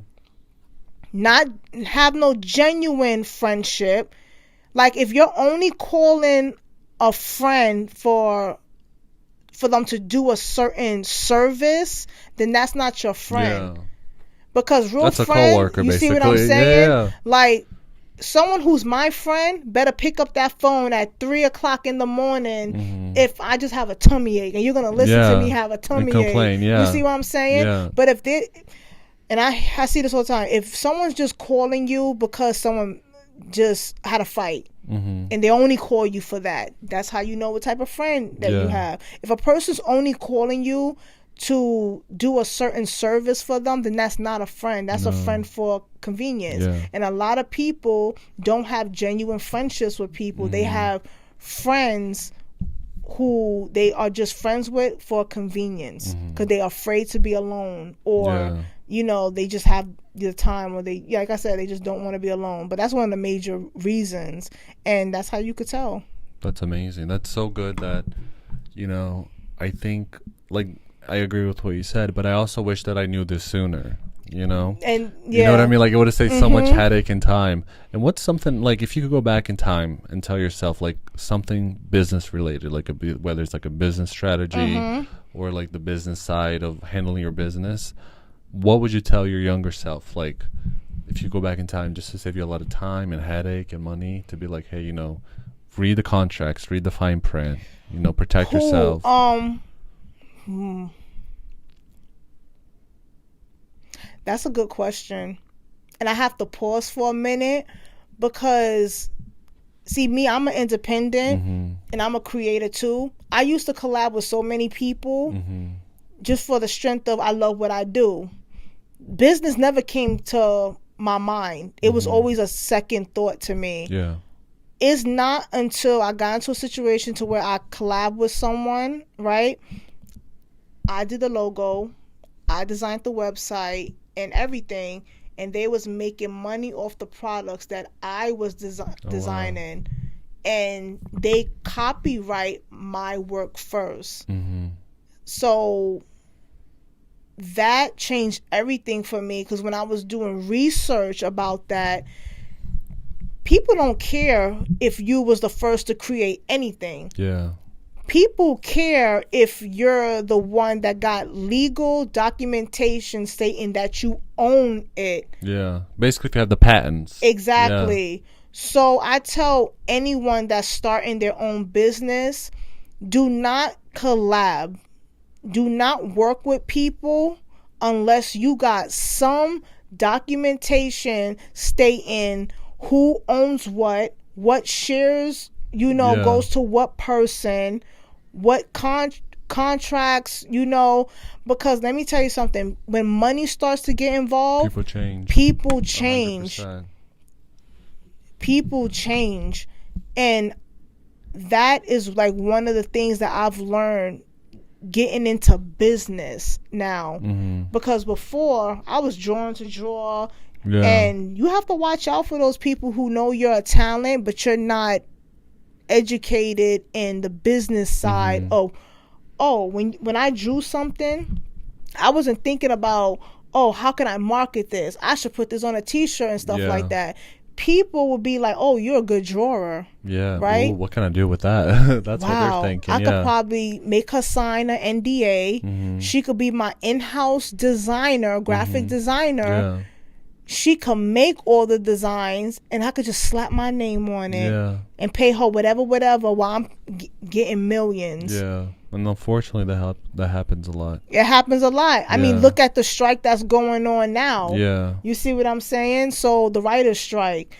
Not have no genuine friendship. Like if you're only calling a friend for them to do a certain service, then that's not your friend. Yeah. Because that's friend, a coworker, you basically. See what I'm saying? Yeah. Like someone who's my friend better pick up that phone at 3:00 in the morning if I just have a tummy ache, and you're gonna listen to me have a tummy ache. Complain, you see what I'm saying? Yeah. But if they, and I see this all the time, if someone's just calling you because someone just had a fight. And they only call you for that. That's how you know what type of friend that you have. If a person's only calling you to do a certain service for them, then that's not a friend. That's a friend for convenience. Yeah. And a lot of people don't have genuine friendships with people. They have friends who they are just friends with for convenience because they're afraid to be alone, or you know, they just have the time, or they, like I said, they just don't want to be alone. But that's one of the major reasons, and that's how you could tell. That's amazing. That's so good that, you know, I think, like, I agree with what you said, but I also wish that I knew this sooner, you know? And you know what I mean? Like, it would have saved so much headache and time. And what's something, like, if you could go back in time and tell yourself, like, something business related, like whether it's like a business strategy or like the business side of handling your business, what would you tell your younger self? Like, if you go back in time, just to save you a lot of time and headache and money, to be like, hey, you know, read the contracts, read the fine print, you know, protect yourself. That's a good question. And I have to pause for a minute because, see, me, I'm an independent and I'm a creator too. I used to collab with so many people just for the strength of I love what I do. Business never came to my mind. It was always a second thought to me. Yeah. It's not until I got into a situation to where I collab with someone, right? I did the logo, I designed the website and everything, and they was making money off the products that I was designing. Wow. And they copyright my work first. So that changed everything for me, because when I was doing research about that, people don't care if you was the first to create anything. Yeah. People care if you're the one that got legal documentation stating that you own it. Yeah. Basically, if you have the patents. Exactly. Yeah. So I tell anyone that's starting their own business, do not collab. Do not work with people unless you got some documentation stating who owns what shares, goes to what person, what contracts, because let me tell you something. When money starts to get involved, People change. 100%. People change. And that is like one of the things that I've learned getting into business now. Because before, I was drawn to draw. Yeah. And you have to watch out for those people who know you're a talent, but you're not educated in the business side of, when I drew something, I wasn't thinking about, how can I market this? I should put this on a t-shirt and stuff like that. People would be like, you're a good drawer. Yeah. Right? Ooh, what can I do with that? That's what they're thinking. I could probably make her sign an NDA. She could be my in-house designer, graphic designer. Yeah. She could make all the designs, and I could just slap my name on it and pay her whatever while I'm getting millions. Yeah, and unfortunately, that happens a lot. It happens a lot. I mean, look at the strike that's going on now. Yeah. You see what I'm saying? So the writer's strike.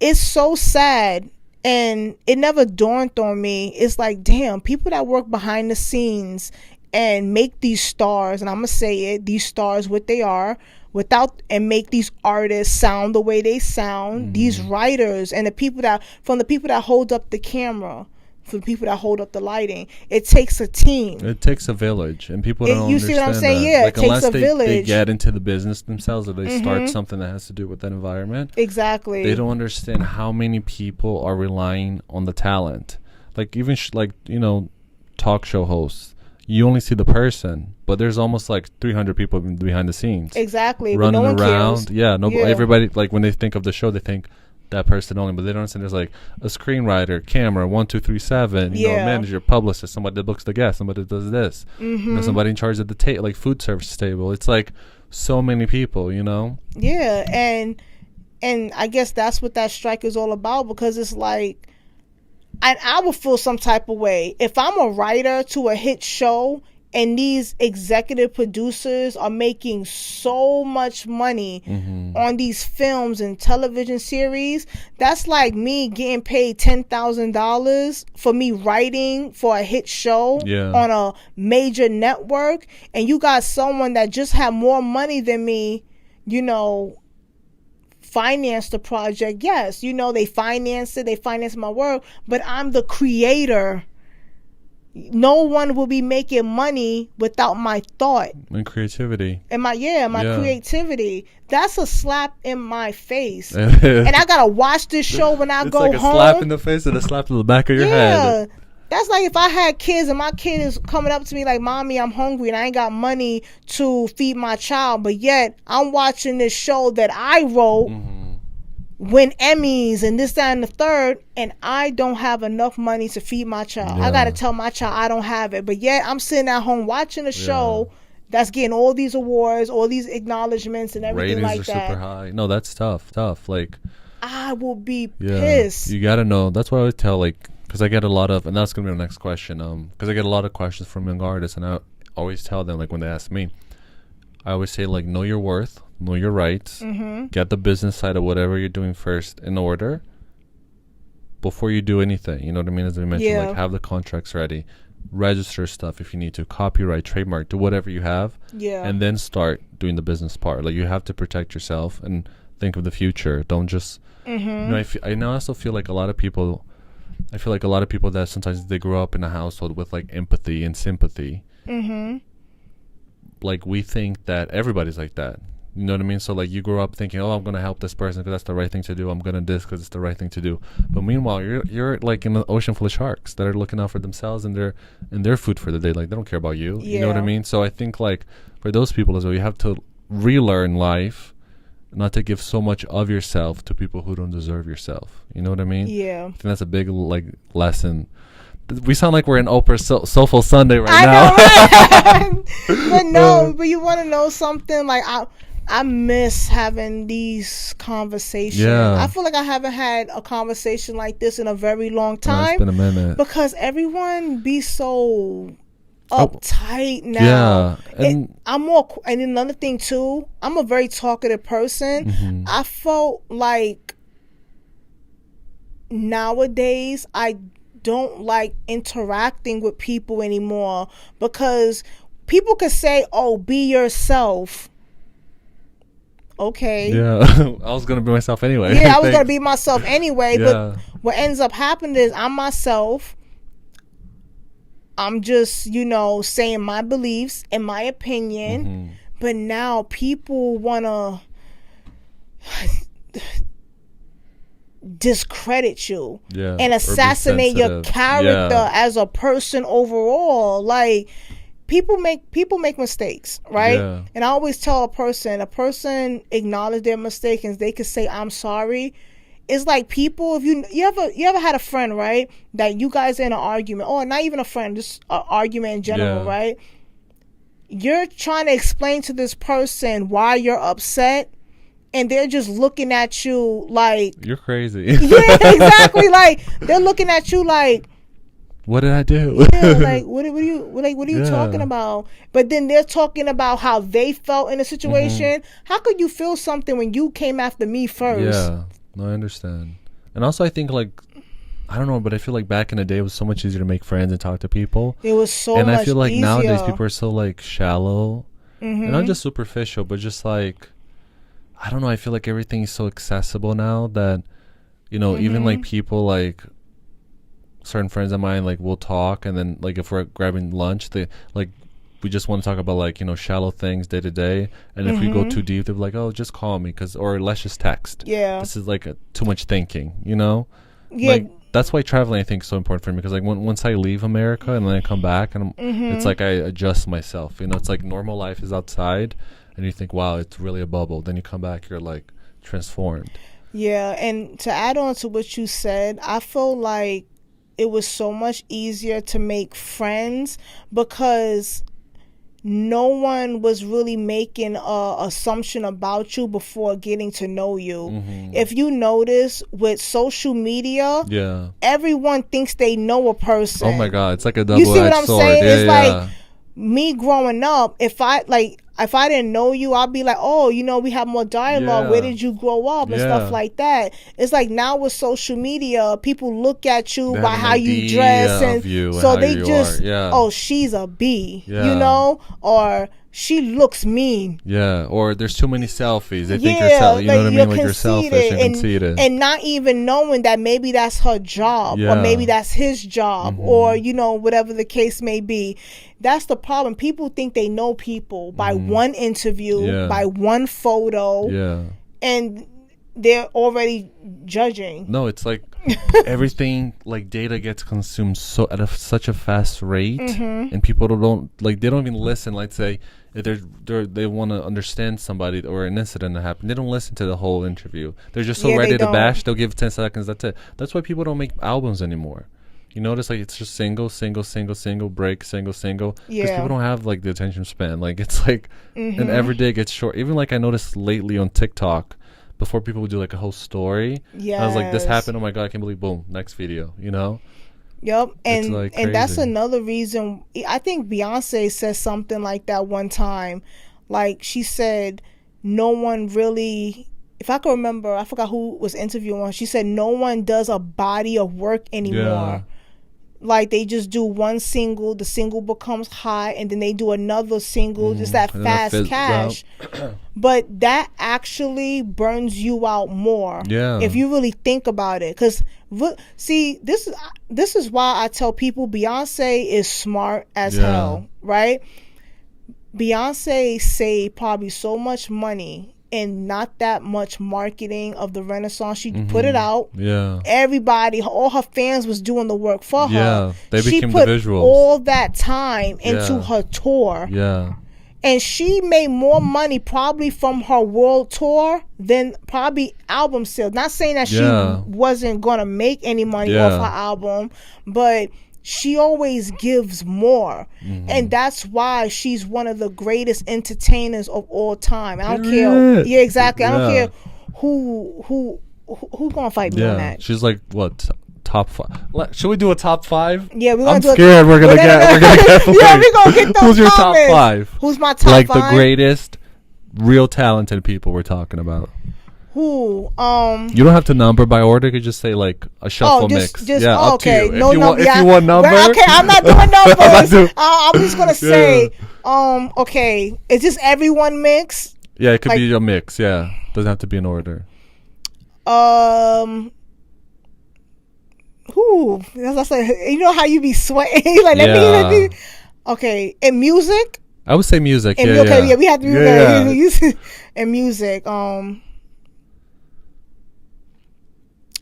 It's so sad, and it never dawned on me. It's like, damn, people that work behind the scenes and make these stars, and I'm going to say it, these stars what they are, and make these artists sound the way they sound, these writers and the people that hold up the camera, for the people that hold up the lighting, it takes a team. It takes a village, and people don't understand. You see what I'm saying? That. Yeah, like, it takes a village. They get into the business themselves, or they start something that has to do with that environment. Exactly. They don't understand how many people are relying on the talent. Like even talk show hosts. You only see the person, but there's almost like 300 people behind the scenes. Exactly. Running but no around. One cares. Yeah. Everybody, like when they think of the show, they think that person only, but they don't understand there's like a screenwriter, camera, 1, 2, 3, 7, manager, publicist, somebody that books the guest, somebody that does this, somebody in charge of the like food service table. It's like so many people, Yeah. And I guess that's what that strike is all about, because it's like, and I would feel some type of way if I'm a writer to a hit show and these executive producers are making so much money on these films and television series. That's like me getting paid $10,000 for me writing for a hit show on a major network, and you got someone that just had more money than me, finance the project. Yes, they finance it, they finance my work, but I'm the creator. No one will be making money without my thought and creativity. And my creativity. That's a slap in my face. And I gotta watch this show when I go home. It's like a slap in the face and a slap in the back of your head. That's like if I had kids and my kid is coming up to me like, "Mommy, I'm hungry and I ain't got money to feed my child," but yet I'm watching this show that I wrote, win Emmys and this, that, and the third, and I don't have enough money to feed my child. I gotta tell my child I don't have it, but yet I'm sitting at home watching a show that's getting all these awards, all these acknowledgments and everything. Ratings like are that. Super high. No, that's tough. Like, I will be pissed. You gotta know. That's what I always tell, like, because I get a lot of, and that's gonna be the next question. Because I get a lot of questions from young artists, and I always tell them, like, when they ask me, I always say, like, know your worth, know your rights, get the business side of whatever you're doing first in order before you do anything. You know what I mean? As I mentioned, like, have the contracts ready, register stuff if you need to, copyright, trademark, do whatever you have, and then start doing the business part. Like, you have to protect yourself and think of the future. Don't just, I now also feel like a lot of people. I feel like a lot of people that sometimes they grow up in a household with like empathy and sympathy. Like, we think that everybody's like that. You know what I mean? So like, you grow up thinking, I'm going to help this person because that's the right thing to do. I'm going to this because it's the right thing to do. But meanwhile, you're like in an ocean full of sharks that are looking out for themselves and their food for the day. Like, they don't care about you. You know what I mean? So I think like for those people as well, you have to relearn life not to give so much of yourself to people who don't deserve yourself. You know what I mean? Yeah. I think that's a big like lesson. We sound like we're in Oprah's Soulful Sunday right now. I know, right? But no, but you want to know something? Like I miss having these conversations. Yeah. I feel like I haven't had a conversation like this in a very long time. It's been a minute. Because everyone be so uptight now. Yeah. And I'm more, and another thing too, I'm a very talkative person. Mm-hmm. I felt like nowadays I don't like interacting with people anymore, because people could say, oh, be yourself. Okay. Yeah. I was gonna be myself anyway. Yeah, I was gonna be myself anyway. Yeah. But what ends up happening is I'm myself. I'm just, saying my beliefs and my opinion. Mm-hmm. But now people wanna discredit you and assassinate your character as a person overall. Like, people make mistakes, right? Yeah. And I always tell a person acknowledge their mistake and they can say I'm sorry. It's like, people, if you ever had a friend, right, that you guys are in an argument, or not even a friend, just an argument in general, right? You're trying to explain to this person why you're upset, and they're just looking at you like you're crazy. Yeah, exactly. Like, they're looking at you like, what did I do? Yeah, like what are you talking about? But then they're talking about how they felt in the situation. How could you feel something when you came after me first? Yeah, no, I understand. And also, I think, like, I don't know, but I feel like back in the day it was so much easier to make friends and talk to people. It was so much easier. And I feel like nowadays people are so like shallow, and not just superficial, but just like, I don't know. I feel like everything is so accessible now that, even like people like certain friends of mine, like, we'll talk, and then like if we're grabbing lunch, they like, we just want to talk about like, shallow things day to day, and if we go too deep, they're like, oh, just call me, or let's just text. Yeah, this is like too much thinking. Yeah, like, that's why traveling, I think, is so important for me, because like once I leave America and then I come back, and it's like I adjust myself. It's like normal life is outside, and you think, wow, it's really a bubble. Then you come back, you're like transformed. Yeah, and to add on to what you said, I feel like it was so much easier to make friends because no one was really making a assumption about you before getting to know you. If you notice, with social media, everyone thinks they know a person. Oh my God, it's like a double-edged sword. You see what I'm saying? Yeah, it's like me growing up, if I didn't know you, I'd be like, oh, we have more dialogue. Yeah. Where did you grow up and stuff like that. It's like, now with social media, people look at you by how you dress, and so they just, oh, she's a B, or she looks mean. Yeah, or there's too many selfies. They think you're selfish. You know what I mean? Like, you're selfish and conceited. And not even knowing that maybe that's her job, or maybe that's his job, or, whatever the case may be. That's the problem. People think they know people by one interview, by one photo, and they're already judging. No, it's like everything, like, data gets consumed at such a fast rate, and people don't they don't even listen. Let's say if they want to understand somebody or an incident that happened, they don't listen to the whole interview. They're just so ready to bash. They'll give 10 seconds. That's it. That's why people don't make albums anymore. You notice, like, it's just single, break, single. Because people don't have, like, the attention span. Like, it's like, and every day gets short. Even, like, I noticed lately on TikTok, before people would do, like, a whole story. I was like, this happened. Oh my God, I can't believe, boom, next video, Yep, and like, and that's another reason. I think Beyonce said something like that one time. Like, she said, no one really, if I can remember, I forgot who was interviewing her. She said no one does a body of work anymore. Like, they just do one single, the single becomes hot, and then they do another single, just that fast cash. But that actually burns you out more. If you really think about it. Because, see, this is why I tell people Beyonce is smart as hell, right? Beyonce saved probably so much money and not that much marketing of the Renaissance. She put it out. Everybody, all her fans was doing the work for her. They became the visuals. She put all that time into her tour. And she made more money probably from her world tour than probably album sales. Not saying that she wasn't going to make any money off her album, but she always gives more. And that's why she's one of the greatest entertainers of all time. I don't care. Yeah, exactly. I don't care who's going to fight me on that. She's like, what? Top 5. Should we do a top 5? Yeah, we're gonna I'm do scared we're gonna get yeah, we're gonna get those. Who's your comments. top 5? Who's my top 5? Like the greatest, real talented people we're talking about. Who? You don't have to number by order. You could just say like a shuffle mix. Up to you. No, if you want number. Okay, I'm not doing numbers. I'm just gonna say, okay, is this everyone mix? Yeah, it could be a mix. Yeah, doesn't have to be in order. Who? That's like, you know how you be sweating. Like, let me. Okay, in music. I would say music. We have to be music. In music,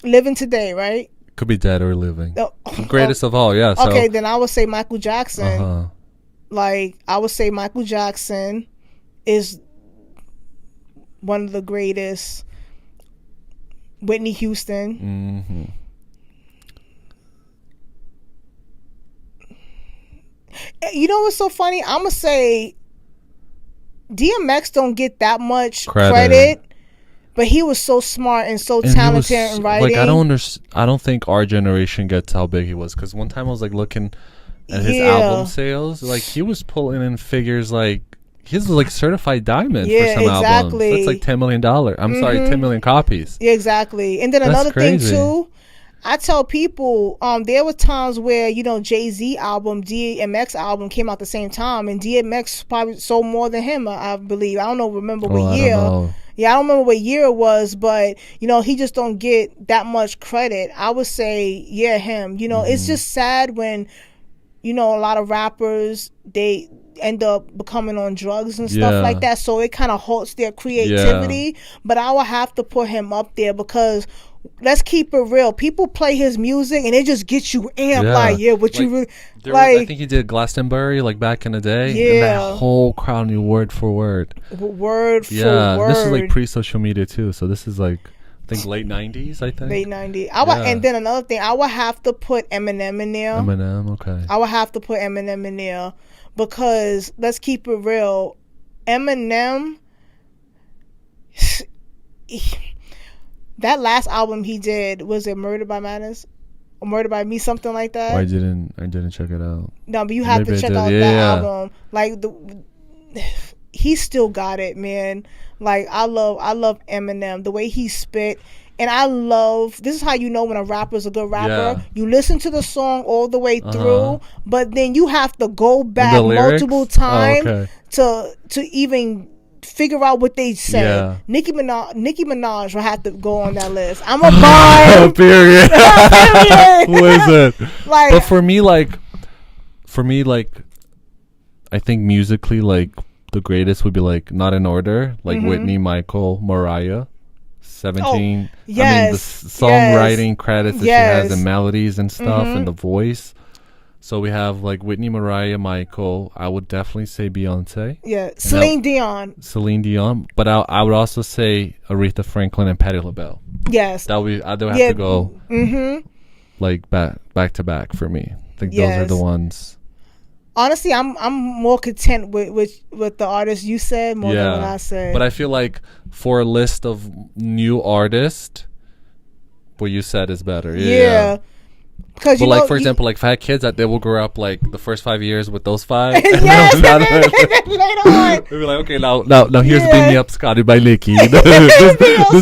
living today, right? Could be dead or living. Greatest of all, yeah. So. Okay, then I would say Michael Jackson. Like, I would say Michael Jackson is one of the greatest. Whitney Houston. You know what's so funny? I'm gonna say DMX don't get that much credit, but he was so smart and so talented in writing. Like, I don't think our generation gets how big he was, because one time I was like looking at his album sales, like he was pulling in figures like his was like certified diamond for some albums. That's like $10 million. I'm sorry, 10 million copies. Yeah, exactly. And then another thing too, I tell people, there were times where, you know, Jay-Z album, DMX album came out the same time, and DMX probably sold more than him, I believe. I don't know, remember what year. Yeah, I don't remember what year it was, but, you know, he just don't get that much credit. I would say, yeah, him. You know, it's just sad when, you know, a lot of rappers, they end up becoming on drugs and stuff like that, so it kind of halts their creativity. But I would have to put him up there because, let's keep it real, people play his music and it just gets you amped. You really I think he did Glastonbury like back in the day, and that whole crowd knew word for word for word. This is like pre-social media too, so this is like I think late 90s. Late 90s. And then another thing, I would have to put Eminem in there. Okay. I would have to put Eminem in there because, let's keep it real, Eminem, that last album he did, was it Murder by Madness or Murder by Me, something like that? I didn't check it out. No, but you have to check out that album. Like, he still got it, man. Like, I love Eminem, the way he spit. And I love, this is how you know when a rapper's a good rapper. You listen to the song all the way through, but then you have to go back multiple times to even figure out what they say. Nicki Minaj will have to go on that list. I'm a bar. Period. Who is it? Like, but for me, I think musically, like, the greatest would be like not in order, like Whitney, Michael, Mariah, 17. Yes. I mean, the songwriting credits that she has and melodies and stuff and the voice. So we have like Whitney, Mariah, Michael. I would definitely say Beyonce. Yeah, Celine Dion. But I would also say Aretha Franklin and Patti LaBelle. Yes. I do have to go like back to back for me. I think those are the ones. Honestly, I'm more content with the artists you said more than what I said. But I feel like for a list of new artists, what you said is better. Yeah. Because like, for example, like if I had kids, that they will grow up like the first 5 years with those 5. Yes, and then later on they'll be like, okay, now here's Beam Me Up Scotty by Nicki. This is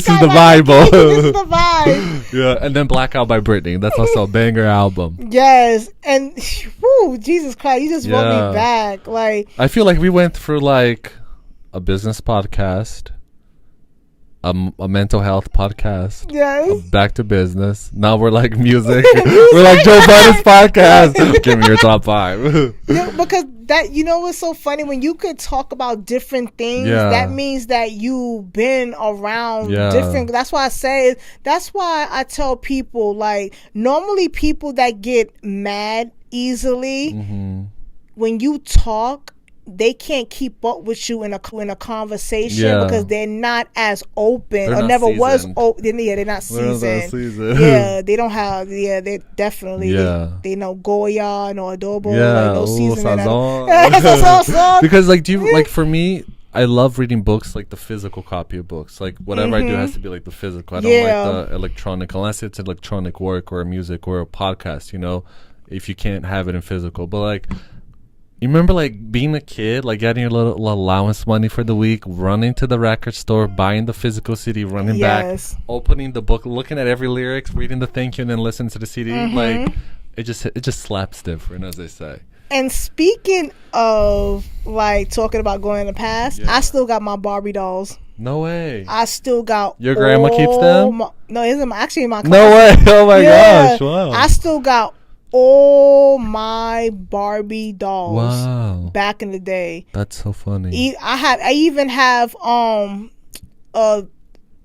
the Bible. This is the vibe. Yeah, and then Blackout by Britton. That's also a banger album. Yes, and whew, Jesus Christ, you just brought me back. Like, I feel like we went through like a business podcast, a mental health podcast, back to business. Now we're like music. We're like Joe Budden's podcast. Give me your top 5. Because that, you know what's so funny, when you could talk about different things, that means that you've been around different. That's why I tell people, like, normally people that get mad easily, when you talk they can't keep up with you in a conversation because they're not as open or never seasoned. was open. Yeah, they're not seasoned. Yeah, they don't have. Yeah, they definitely. Yeah. They know Goya no adobo. Yeah, like no seasoning. Sazon. Because like, do you like for me? I love reading books, like the physical copy of books. Like whatever I do has to be like the physical. I don't like the electronic unless it's electronic work or music or a podcast. You know, if you can't have it in physical, but like. You remember, like, being a kid, like, getting your little allowance money for the week, running to the record store, buying the physical CD, running back, opening the book, looking at every lyrics, reading the thank you, and then listening to the CD. Like, it just slaps different, as they say. And speaking of, like, talking about going in the past, I still got my Barbie dolls. No way. I still got your grandma keeps them? No, it's actually in my closet. No way. Oh, my gosh. Wow. I still got all my Barbie dolls. Wow. Back in the day. That's so funny. I even have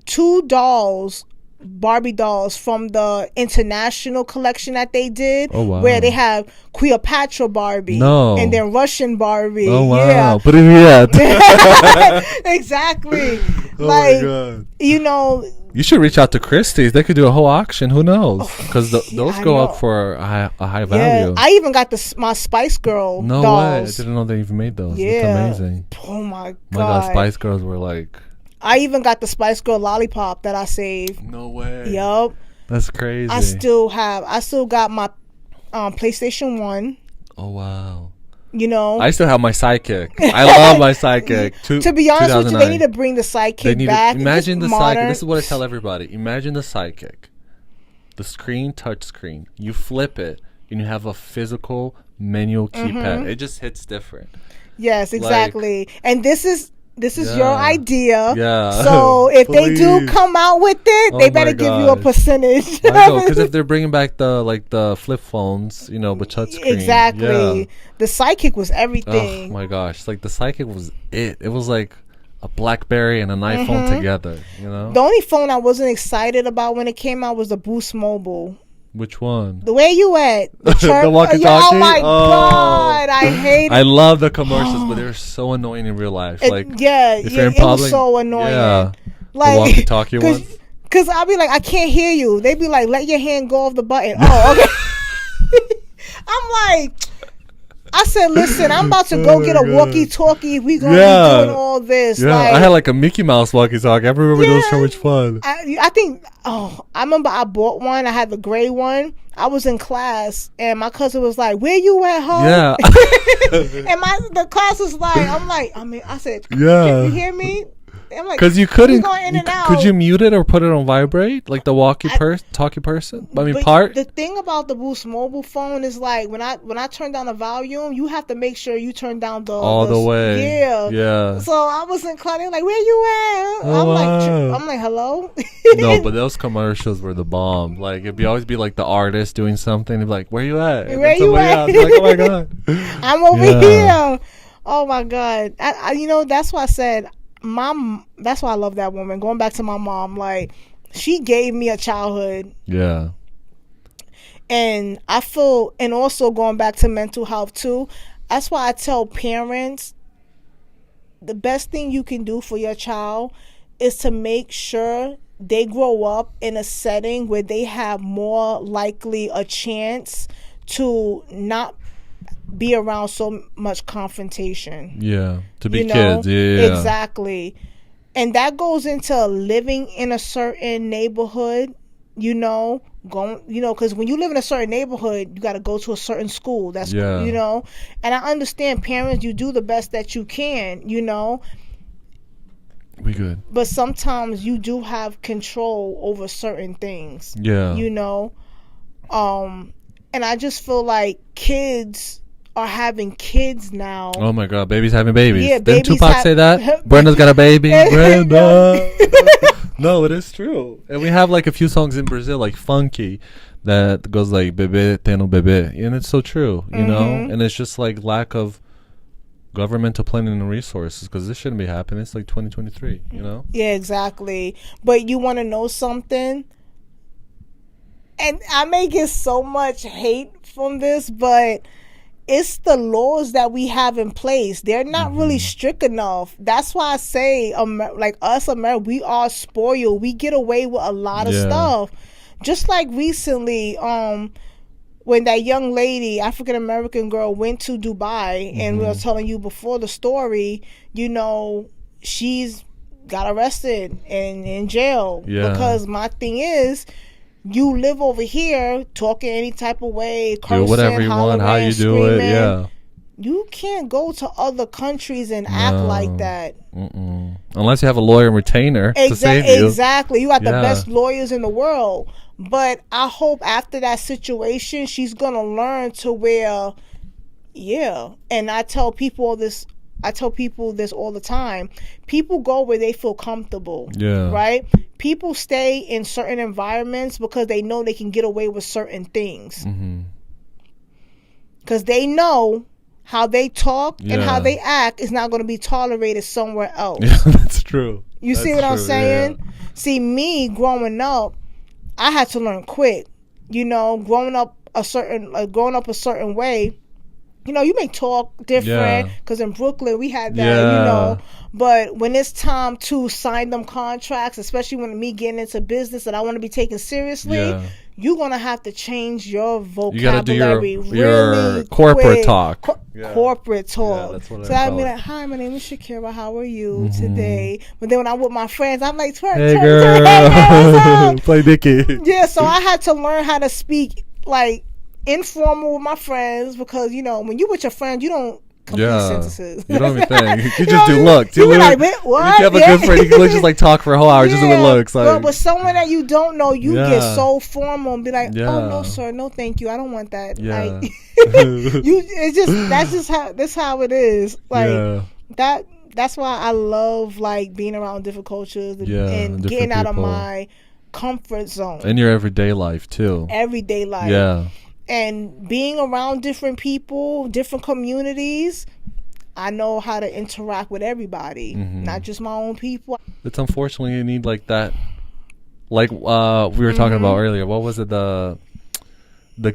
2 dolls, Barbie dolls from the international collection that they did. Oh, wow. Where they have Cleopatra Barbie. No. And then Russian Barbie. Oh, wow. Yeah. Put it yet. Exactly. Oh, like, my God. You know. You should reach out to Christie's. They could do a whole auction. Who knows? Because those go up for a high value. I even got my Spice Girl No dolls. way. I didn't know they even made those. Yeah. That's amazing. Oh, my God. My God, Spice Girls were like... I even got the Spice Girl lollipop that I saved. No way. Yup. That's crazy. I still got my PlayStation 1. Oh, wow. You know, I still have my Sidekick. I love my Sidekick. To be honest with you, they need to bring the Sidekick back. Imagine the Sidekick. This is what I tell everybody. Imagine the Sidekick. The screen, touch screen. You flip it, and you have a physical manual keypad. It just hits different. Yes, exactly. And this is your idea. Yeah. So if they do come out with it, they better give you a percentage. Because if they're bringing back the flip phones, you know, with touch screen. Exactly. Yeah. The Sidekick was everything. Oh my gosh! Like the Sidekick was it. It was like a BlackBerry and an iPhone together. You know. The only phone I wasn't excited about when it came out was the Boost Mobile. Which one? The way you at the walkie-talkie. Oh my God, I hate it. I love the commercials, but they're so annoying in real life. Like, if you're in public, it was so annoying. Yeah, like, the walkie-talkie one. Because I'll be like, I can't hear you. They be like, let your hand go off the button. Oh, okay. I'm like, I said, listen, I'm about to go get a walkie-talkie if we gonna be doing all this. Yeah, like, I had like a Mickey Mouse walkie-talkie. I remember those so much fun. I think, I remember I bought one. I had the gray one. I was in class, and my cousin was like, where you at home? Yeah. And the class was like, I said, can you hear me? I'm like, because you couldn't. Could you mute it or put it on vibrate like the talkie person? The thing about the Boost mobile phone is like when I turn down the volume, you have to make sure you turn down all the way. Yeah. So I was inclined like, where you at? I'm like, hello. No, but those commercials were the bomb. Like it'd always be like the artist doing something. They'd be like, where you at? Where you at? Like, oh my God, I'm over here. Oh my God. That's why I said. That's why I love that woman. Going back to my mom, like she gave me a childhood. Yeah. And I feel, and also going back to mental health too. That's why I tell parents the best thing you can do for your child is to make sure they grow up in a setting where they have more likely a chance to not be around so much confrontation. Yeah, to be kids. Yeah, exactly. And that goes into living in a certain neighborhood. Because when you live in a certain neighborhood, you got to go to a certain school. That's And I understand parents. You do the best that you can. We good. But sometimes you do have control over certain things. Yeah. And I just feel like kids are having kids now. Oh my God, babies having babies. Yeah, didn't Tupac say that? Brenda's got a baby. Brenda. No, it is true. And we have like a few songs in Brazil, like Funky, that goes like Bebê tendo bebê, and it's so true, you know. And it's just like lack of governmental planning and resources, because this shouldn't be happening. It's like 2023, you know. Yeah, exactly. But you want to know something? And I may get so much hate from this, but it's the laws that we have in place. They're not really strict enough. That's why I say, like us Americans, we are spoiled. We get away with a lot of stuff. Just like recently, when that young lady, African American girl, went to Dubai, and we were telling you before the story, you know, she's got arrested and in jail. Because my thing is, you live over here talking any type of way, cursing, do whatever you want, how you do screaming. it. You can't go to other countries and act like that. Unless you have a lawyer and retainer to save you. Exactly. You got the best lawyers in the world. But I hope after that situation, she's going to learn to where, and I tell people this all the time. People go where they feel comfortable. Right? People stay in certain environments because they know they can get away with certain things. Because they know how they talk and how they act is not going to be tolerated somewhere else. Yeah, that's true. You see what I'm saying? Yeah. See, me growing up, I had to learn quick. You know, growing up a certain way. You know, you may talk different because in Brooklyn we had that, you know. But when it's time to sign them contracts, especially when me getting into business that I want to be taken seriously, you're going to have to change your vocabulary. You got to do your corporate talk. Corporate talk. Yeah, that's what so I'd be like, hi, my name is Shakirra. How are you today? But then when I'm with my friends, I'm like, hey, girl. Play Dickie. Yeah, so I had to learn how to speak, like, informal with my friends because, you know, when you with your friends, you don't complete sentences. You don't even think. You just do looks. You like, what? If you have a good friend, you can just like talk for a whole hour just with looks. Like, but with someone that you don't know, you get so formal and be like, oh no, sir, no, thank you, I don't want that. Like, that's how it is. Like that's why I love like being around different cultures and getting out of my comfort zone. In your everyday life too. Everyday life. Yeah. And being around different people, different communities, I know how to interact with everybody, not just my own people. It's unfortunately you need like that, like we were talking about earlier. What was it, the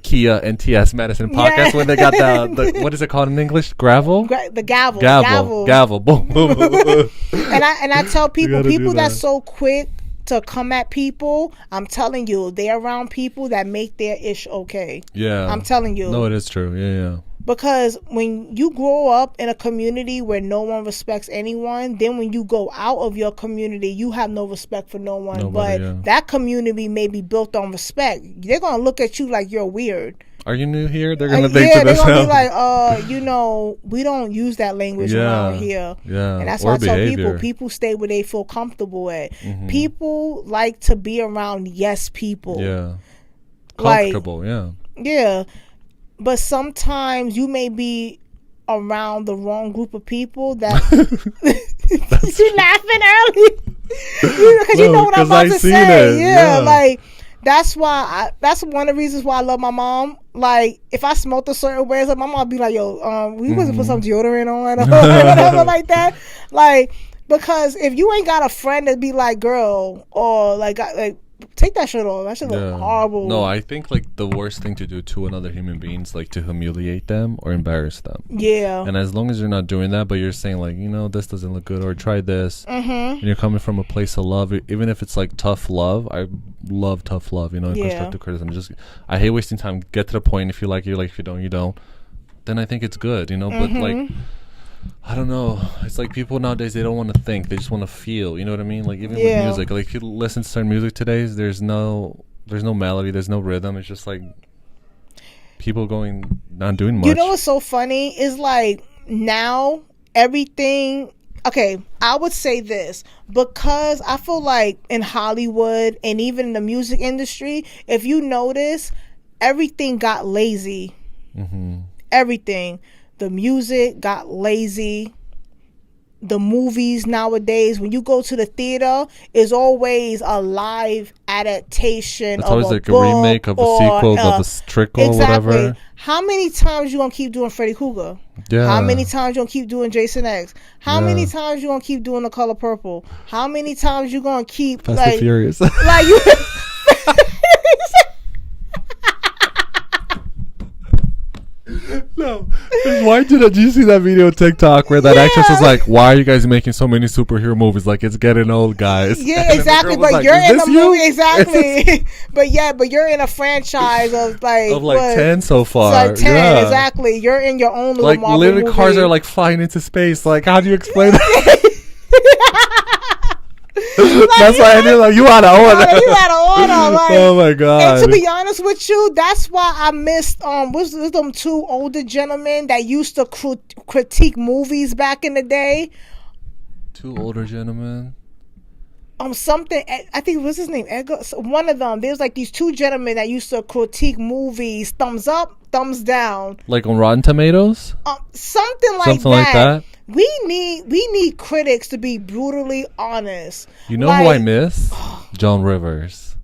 Kia NTS Medicine podcast when they got the what is it called in English? Gravel? The gavel. Gavel. Boom, boom. and I tell people that's so quick to come at people, I'm telling you, they're around people that make their ish okay. Yeah. I'm telling you. No, it is true. Yeah. Because when you grow up in a community where no one respects anyone, then when you go out of your community, you have no respect for no one. But that community may be built on respect. They're going to look at you like you're weird. Are you new here? They're going to think to themselves. They're going to be like, you know, we don't use that language around here. Yeah. And that's why I tell people stay where they feel comfortable at. People like to be around yes people. Yeah. Comfortable, Yeah. But sometimes you may be around the wrong group of people that you laughing early because you know what I'm about to say. Yeah, like that's why that's one of the reasons why I love my mom. Like if I smelled a certain way, like my mom would be like, "Yo, we wasn't put some deodorant on or whatever like that." Like because if you ain't got a friend that be like, "Girl," or like take that shit off. That shit look horrible. No, I think like the worst thing to do to another human being is like to humiliate them or embarrass them. Yeah. And as long as you're not doing that, but you're saying like, you know, this doesn't look good or try this, and you're coming from a place of love, even if it's like tough love. I love tough love, you know, and constructive criticism. I hate wasting time. Get to the point. If you like, you like. If you don't, you don't. Then I think it's good, you know. But like, I don't know. It's like people nowadays, they don't want to think. They just want to feel. You know what I mean? Like even with music, like if you listen to certain music today, there's no melody, there's no rhythm. It's just like people not doing much. You know what's so funny is like now everything. Okay, I would say this because I feel like in Hollywood and even in the music industry, if you notice, everything got lazy. Everything. The music got lazy. The movies nowadays, when you go to the theater, is always a live adaptation it's of always a like book a remake of a sequel of a trickle or whatever. How many times you gonna keep doing Freddy Krueger? Yeah. How many times you gonna keep doing Jason X? How many times you gonna keep doing The Color Purple? How many times you gonna keep Fast and Furious? Like you. No. Why did you see that video on TikTok where that actress was like, "Why are you guys making so many superhero movies? Like, it's getting old, guys." Yeah, exactly. But like, you're in a movie, exactly. but you're in a franchise of like 10 so far. It's like 10, exactly. You're in your own little Marvel literally movie. Cars are like flying into space. Like, how do you explain that? That's why I knew you out of order. You out of order. Like, oh my god! And to be honest with you, that's why I missed was them two older gentlemen that used to critique movies back in the day. Two older gentlemen. Something I think what's his name? Ecko. One of them. There's like these two gentlemen that used to critique movies. Thumbs up, thumbs down. Like on Rotten Tomatoes. Something like that. We need critics to be brutally honest. You know who I miss? Joan Rivers.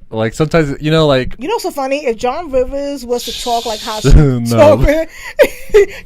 Like sometimes so funny if Joan Rivers was to talk like how she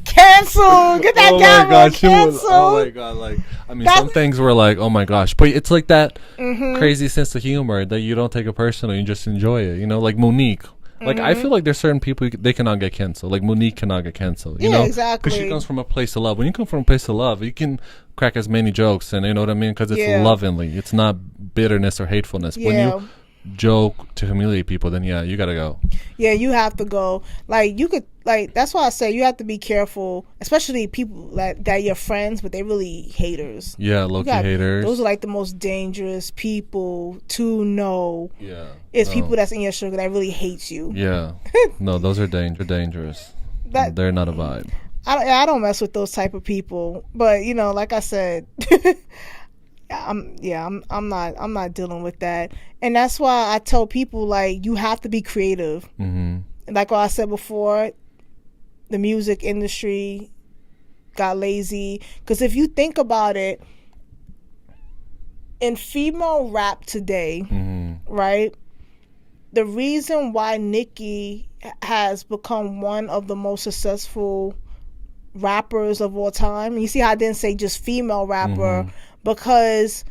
cancel, get that guy cancel. Oh my god, like I mean some things were like, oh my gosh, but it's like that crazy sense of humor that you don't take it personally, you just enjoy it. Like Monique. Like, I feel like there's certain people, they cannot get canceled. Like, Monique cannot get canceled, you know? Exactly. Because she comes from a place of love. When you come from a place of love, you can crack as many jokes, and you know what I mean? Because it's lovingly. It's not bitterness or hatefulness. When you joke to humiliate people, then, you got to go. Yeah, you have to go. Like, you could, like, that's why I say you have to be careful, especially people that you're friends, but they really haters. Yeah, low-key haters. Those are, like, the most dangerous people to know. Yeah. It's people that's in your circle that really hates you. Yeah. No, those are dangerous. They're not a vibe. I don't mess with those type of people. But, like I said, I'm not dealing with that. And that's why I tell people, like, you have to be creative. Mm-hmm. Like what I said before, the music industry got lazy. Because if you think about it, in female rap today, right? The reason why Nicki has become one of the most successful rappers of all time, you see how I didn't say just female rapper, because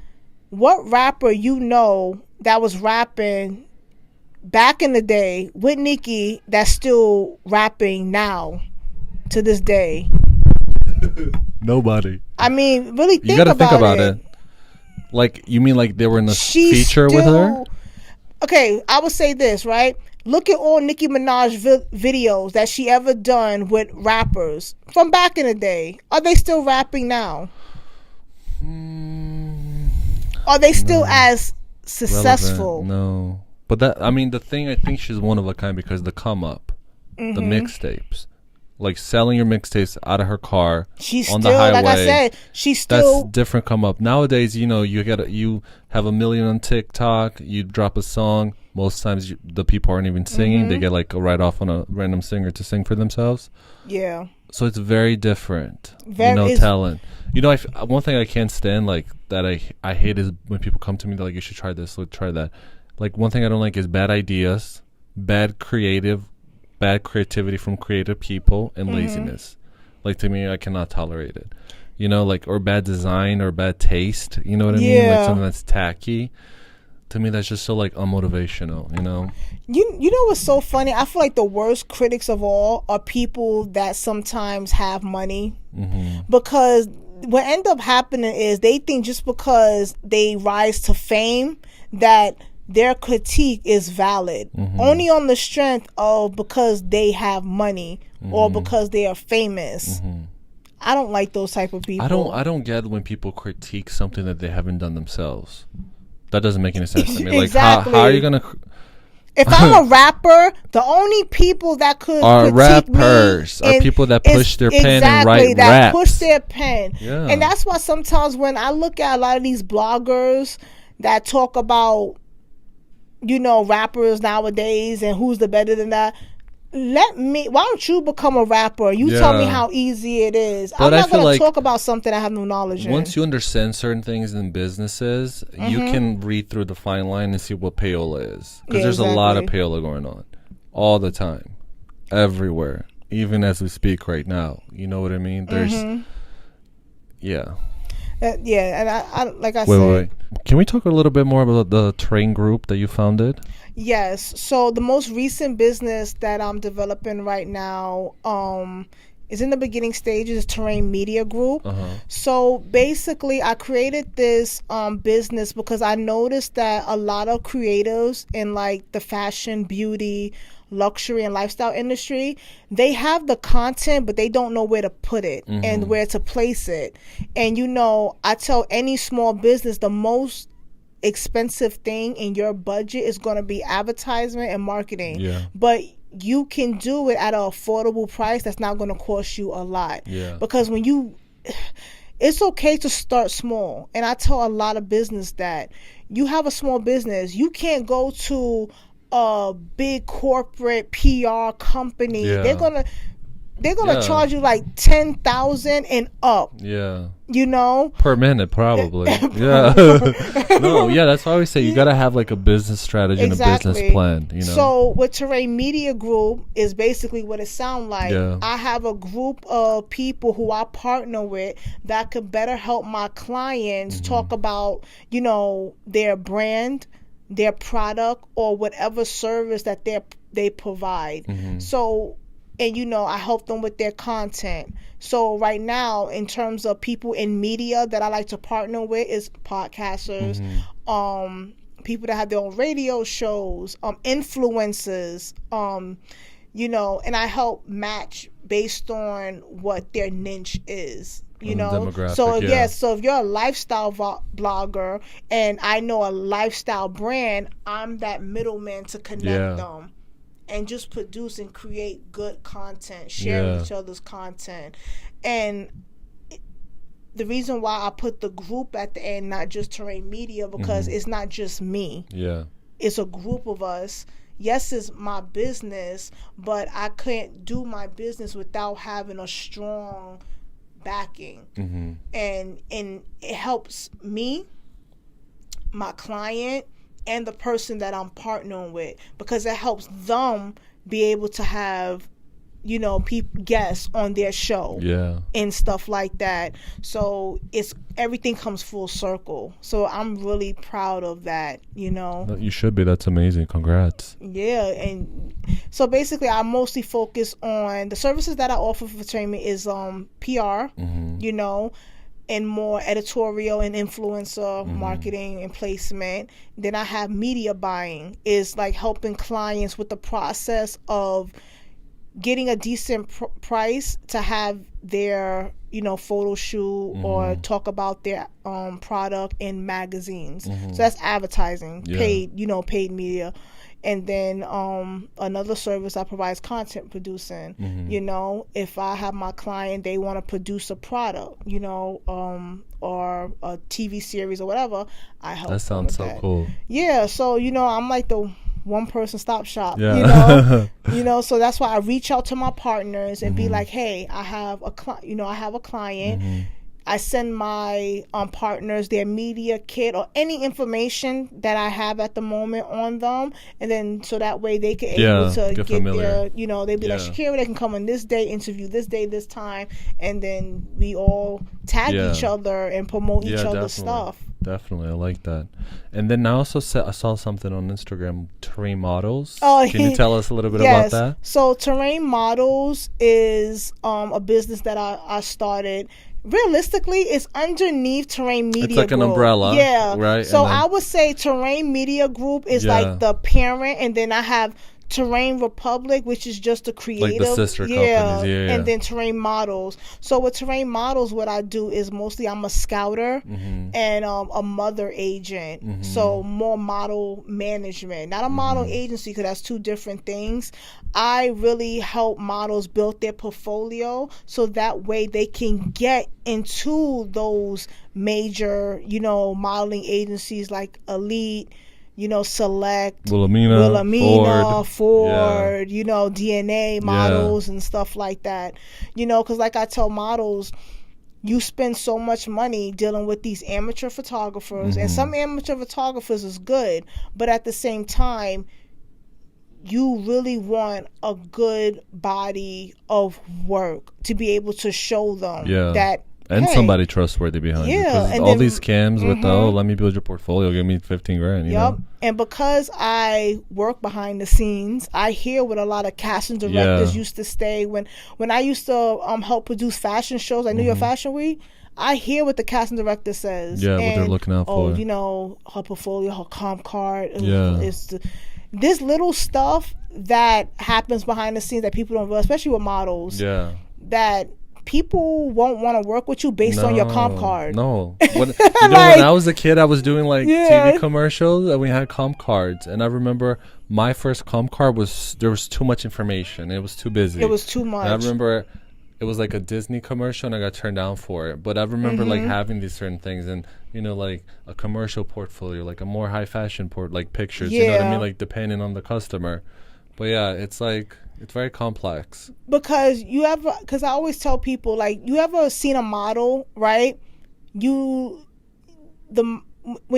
what rapper that was rapping back in the day with Nicki that's still rapping now to this day? Nobody. I mean, really think about it. You gotta think about it. Like, you mean like they were in a feature with her? Okay, I would say this, right? Look at all Nicki Minaj videos that she ever done with rappers from back in the day. Are they still rapping now? Are they still as successful? Relevant. No. But the thing, I think she's one of a kind because the come up, the mixtapes. Like selling your mixtapes out of her car on the highway. Like I said, that's different come up. Nowadays, you have 1 million on TikTok, you drop a song, most times the people aren't even singing. They get like a write-off on a random singer to sing for themselves. Yeah. So it's very different. Talent. One thing I can't stand, like, that I hate is when people come to me, they're like, you should try this, let's try that. Like, one thing I don't like is bad ideas, bad creativity from creative people, and laziness. Like, to me, I cannot tolerate it. Or bad design or bad taste. You know what I mean? Like something that's tacky. To me, that's just so like unmotivational. You know what's so funny? I feel like the worst critics of all are people that sometimes have money, because what end up happening is they think just because they rise to fame that their critique is valid only on the strength of because they have money or because they are famous. I don't like those type of people. I don't get when people critique something that they haven't done themselves. That doesn't make any sense to me. Like, exactly. How are you gonna? If I'm a rapper, the only people that could critique rappers me are people that push their pen and write raps. Push their pen, and that's why sometimes when I look at a lot of these bloggers that talk about rappers nowadays and who's the better than that. Why don't you become a rapper? You tell me how easy it is. But I'm not going to talk about something I have no knowledge in. Once you understand certain things in businesses, you can read through the fine line and see what payola is. Because there's a lot of payola going on all the time, everywhere, even as we speak right now. You know what I mean? There's, Yeah, and I like I Wait, said. wait. Can we talk a little bit more about the Train group that you founded? Yes. So the most recent business that I'm developing right now is in the beginning stages, is Torain Media Group. So basically I created this business because I noticed that a lot of creatives in like the fashion, beauty, luxury and lifestyle industry, they have the content but they don't know where to put it and where to place it. And I tell any small business, the most expensive thing in your budget is going to be advertisement and marketing. But you can do it at an affordable price that's not going to cost you a lot. Because it's okay to start small. And I tell a lot of business that you have a small business, you can't go to a big corporate PR company. They're gonna charge you like $10,000 and up. Per minute, probably. That's why I always say you gotta have like a business strategy and a business plan. So with Torain Media Group is basically what it sounds like. I have a group of people who I partner with that could better help my clients talk about their brand, their product, or whatever service that they provide. So, and I help them with their content. So right now, in terms of people in media that I like to partner with, is podcasters, people that have their own radio shows, influencers, and I help match based on what their niche is. So so if you're a lifestyle blogger and I know a lifestyle brand, I'm that middleman to connect them and just produce and create good content, share each other's content. And the reason why I put the group at the end, not just Torain Media, because it's not just me. It's a group of us. Yes, it's my business, but I couldn't do my business without having a strong backing. And it helps me, my client, and the person that I'm partnering with, because it helps them be able to have guests on their show and stuff like that. So everything comes full circle. So I'm really proud of that. You should be. That's amazing. Congrats. And so basically I mostly focus on the services that I offer for Torain is PR, and more editorial and influencer marketing and placement. Then I have media buying, is like helping clients with the process of getting a decent price to have their photo shoot or talk about their product in magazines. So that's advertising, paid media. And then another service I provide is content producing. If I have my client, they want to produce a product, or a TV series or whatever, I help. That sounds so cool. So I'm like the one person stop shop. So that's why I reach out to my partners and be like, hey, I have a client. I send my partners their media kit or any information that I have at the moment on them, and then so that way they can able to get familiar. Their, they'd be like, Shakirra, they can come on this day, interview this day, this time, and then we all tag each other and promote each other's stuff. Definitely, I like that. And then I also I saw something on Instagram, Torain Models. Can you tell us a little bit about that? So Torain Models is a business that I started. Realistically, it's underneath Torain Media Group. It's like an umbrella, right? So I would say Torain Media Group is like the parent, and then I have Torain Republic, which is just a creative, like the sister companies, and then Torain Models. So with Torain Models, what I do is mostly I'm a scouter and a mother agent. So more model management, not a model agency, because that's two different things. I really help models build their portfolio so that way they can get into those major, modeling agencies like Elite, Select, Wilhelmina, Ford, DNA models and stuff like that. Because like I tell models, you spend so much money dealing with these amateur photographers, and some amateur photographers is good, but at the same time, you really want a good body of work to be able to show them that And somebody trustworthy behind you. Yeah. And all these scams with, let me build your portfolio, give me 15 grand, you know? And because I work behind the scenes, I hear what a lot of casting directors used to say. When I used to help produce fashion shows, like New York Fashion Week, I hear what the casting director says. Yeah, what they're looking out for. Oh, you know, her portfolio, her comp card. This little stuff that happens behind the scenes that people don't realize, especially with models. Yeah. That people won't want to work with you based on your comp card. No. When I was a kid, I was doing TV commercials and we had comp cards. And I remember my first comp card there was too much information. It was too busy. It was too much. And I remember it was like a Disney commercial and I got turned down for it. But I remember having these certain things and, like a commercial portfolio, like a more high fashion pictures, you know what I mean? Like depending on the customer. But yeah, it's very complex. Because I always tell people, you ever seen a model, right? When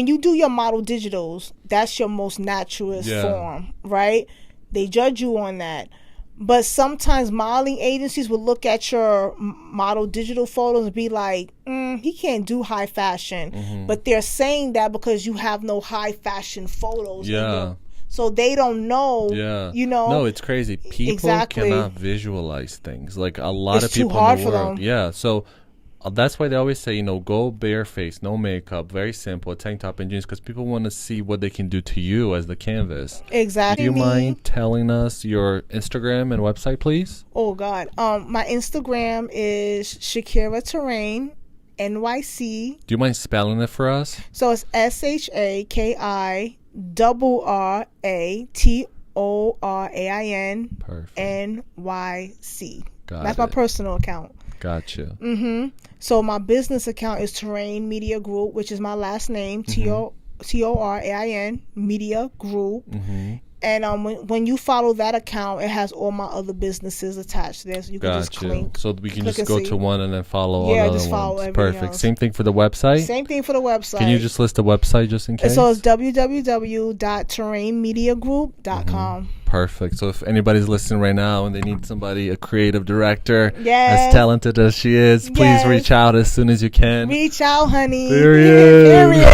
you do your model digitals, that's your most naturalist form, right? They judge you on that. But sometimes modeling agencies will look at your model digital photos and be like, he can't do high fashion. But they're saying that because you have no high fashion photos. Yeah. So they don't know, you know. No, it's crazy. People cannot visualize things. Like a lot of people too hard in the for world. them. Yeah, so that's why they always say, go barefaced, no makeup, very simple, a tank top and jeans, because people want to see what they can do to you as the canvas. Exactly. Do you mind telling us your Instagram and website, please? Oh, God. My Instagram is Shakirra Torain, NYC. Do you mind spelling it for us? So it's SHAKIRRATORAIN NYC. That's my personal account. Gotcha. So my business account is Torain Media Group, which is my last name, Torain Media Group. And when you follow that account, it has all my other businesses attached there. So you can just click. So we can just go to one and then follow all the other just follow ones. everything Perfect. else. Same thing for the website? Same thing for the website. Can you just list the website just in case? So it's www.torainmediagroup.com. Perfect. So if anybody's listening right now and they need a creative director, as talented as she is, please reach out as soon as you can. Reach out, honey. Period.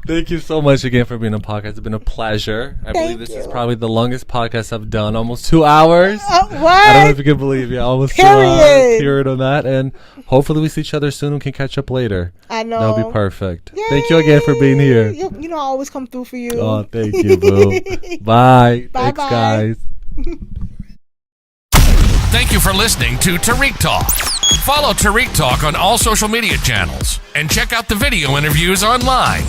Thank you so much again for being on the podcast. It's been a pleasure. I believe this is probably the longest podcast I've done, almost 2 hours. What? I don't know if you can believe it. Almost 2 hours. Period on that. And hopefully we see each other soon and can catch up later. I know. That'll be perfect. Yay. Thank you again for being here. You know I always come through for you. Oh, thank you, boo. Bye. Thanks, guys. Thank you for listening to Tarik Talk. Follow Tarik Talk on all social media channels and check out the video interviews online.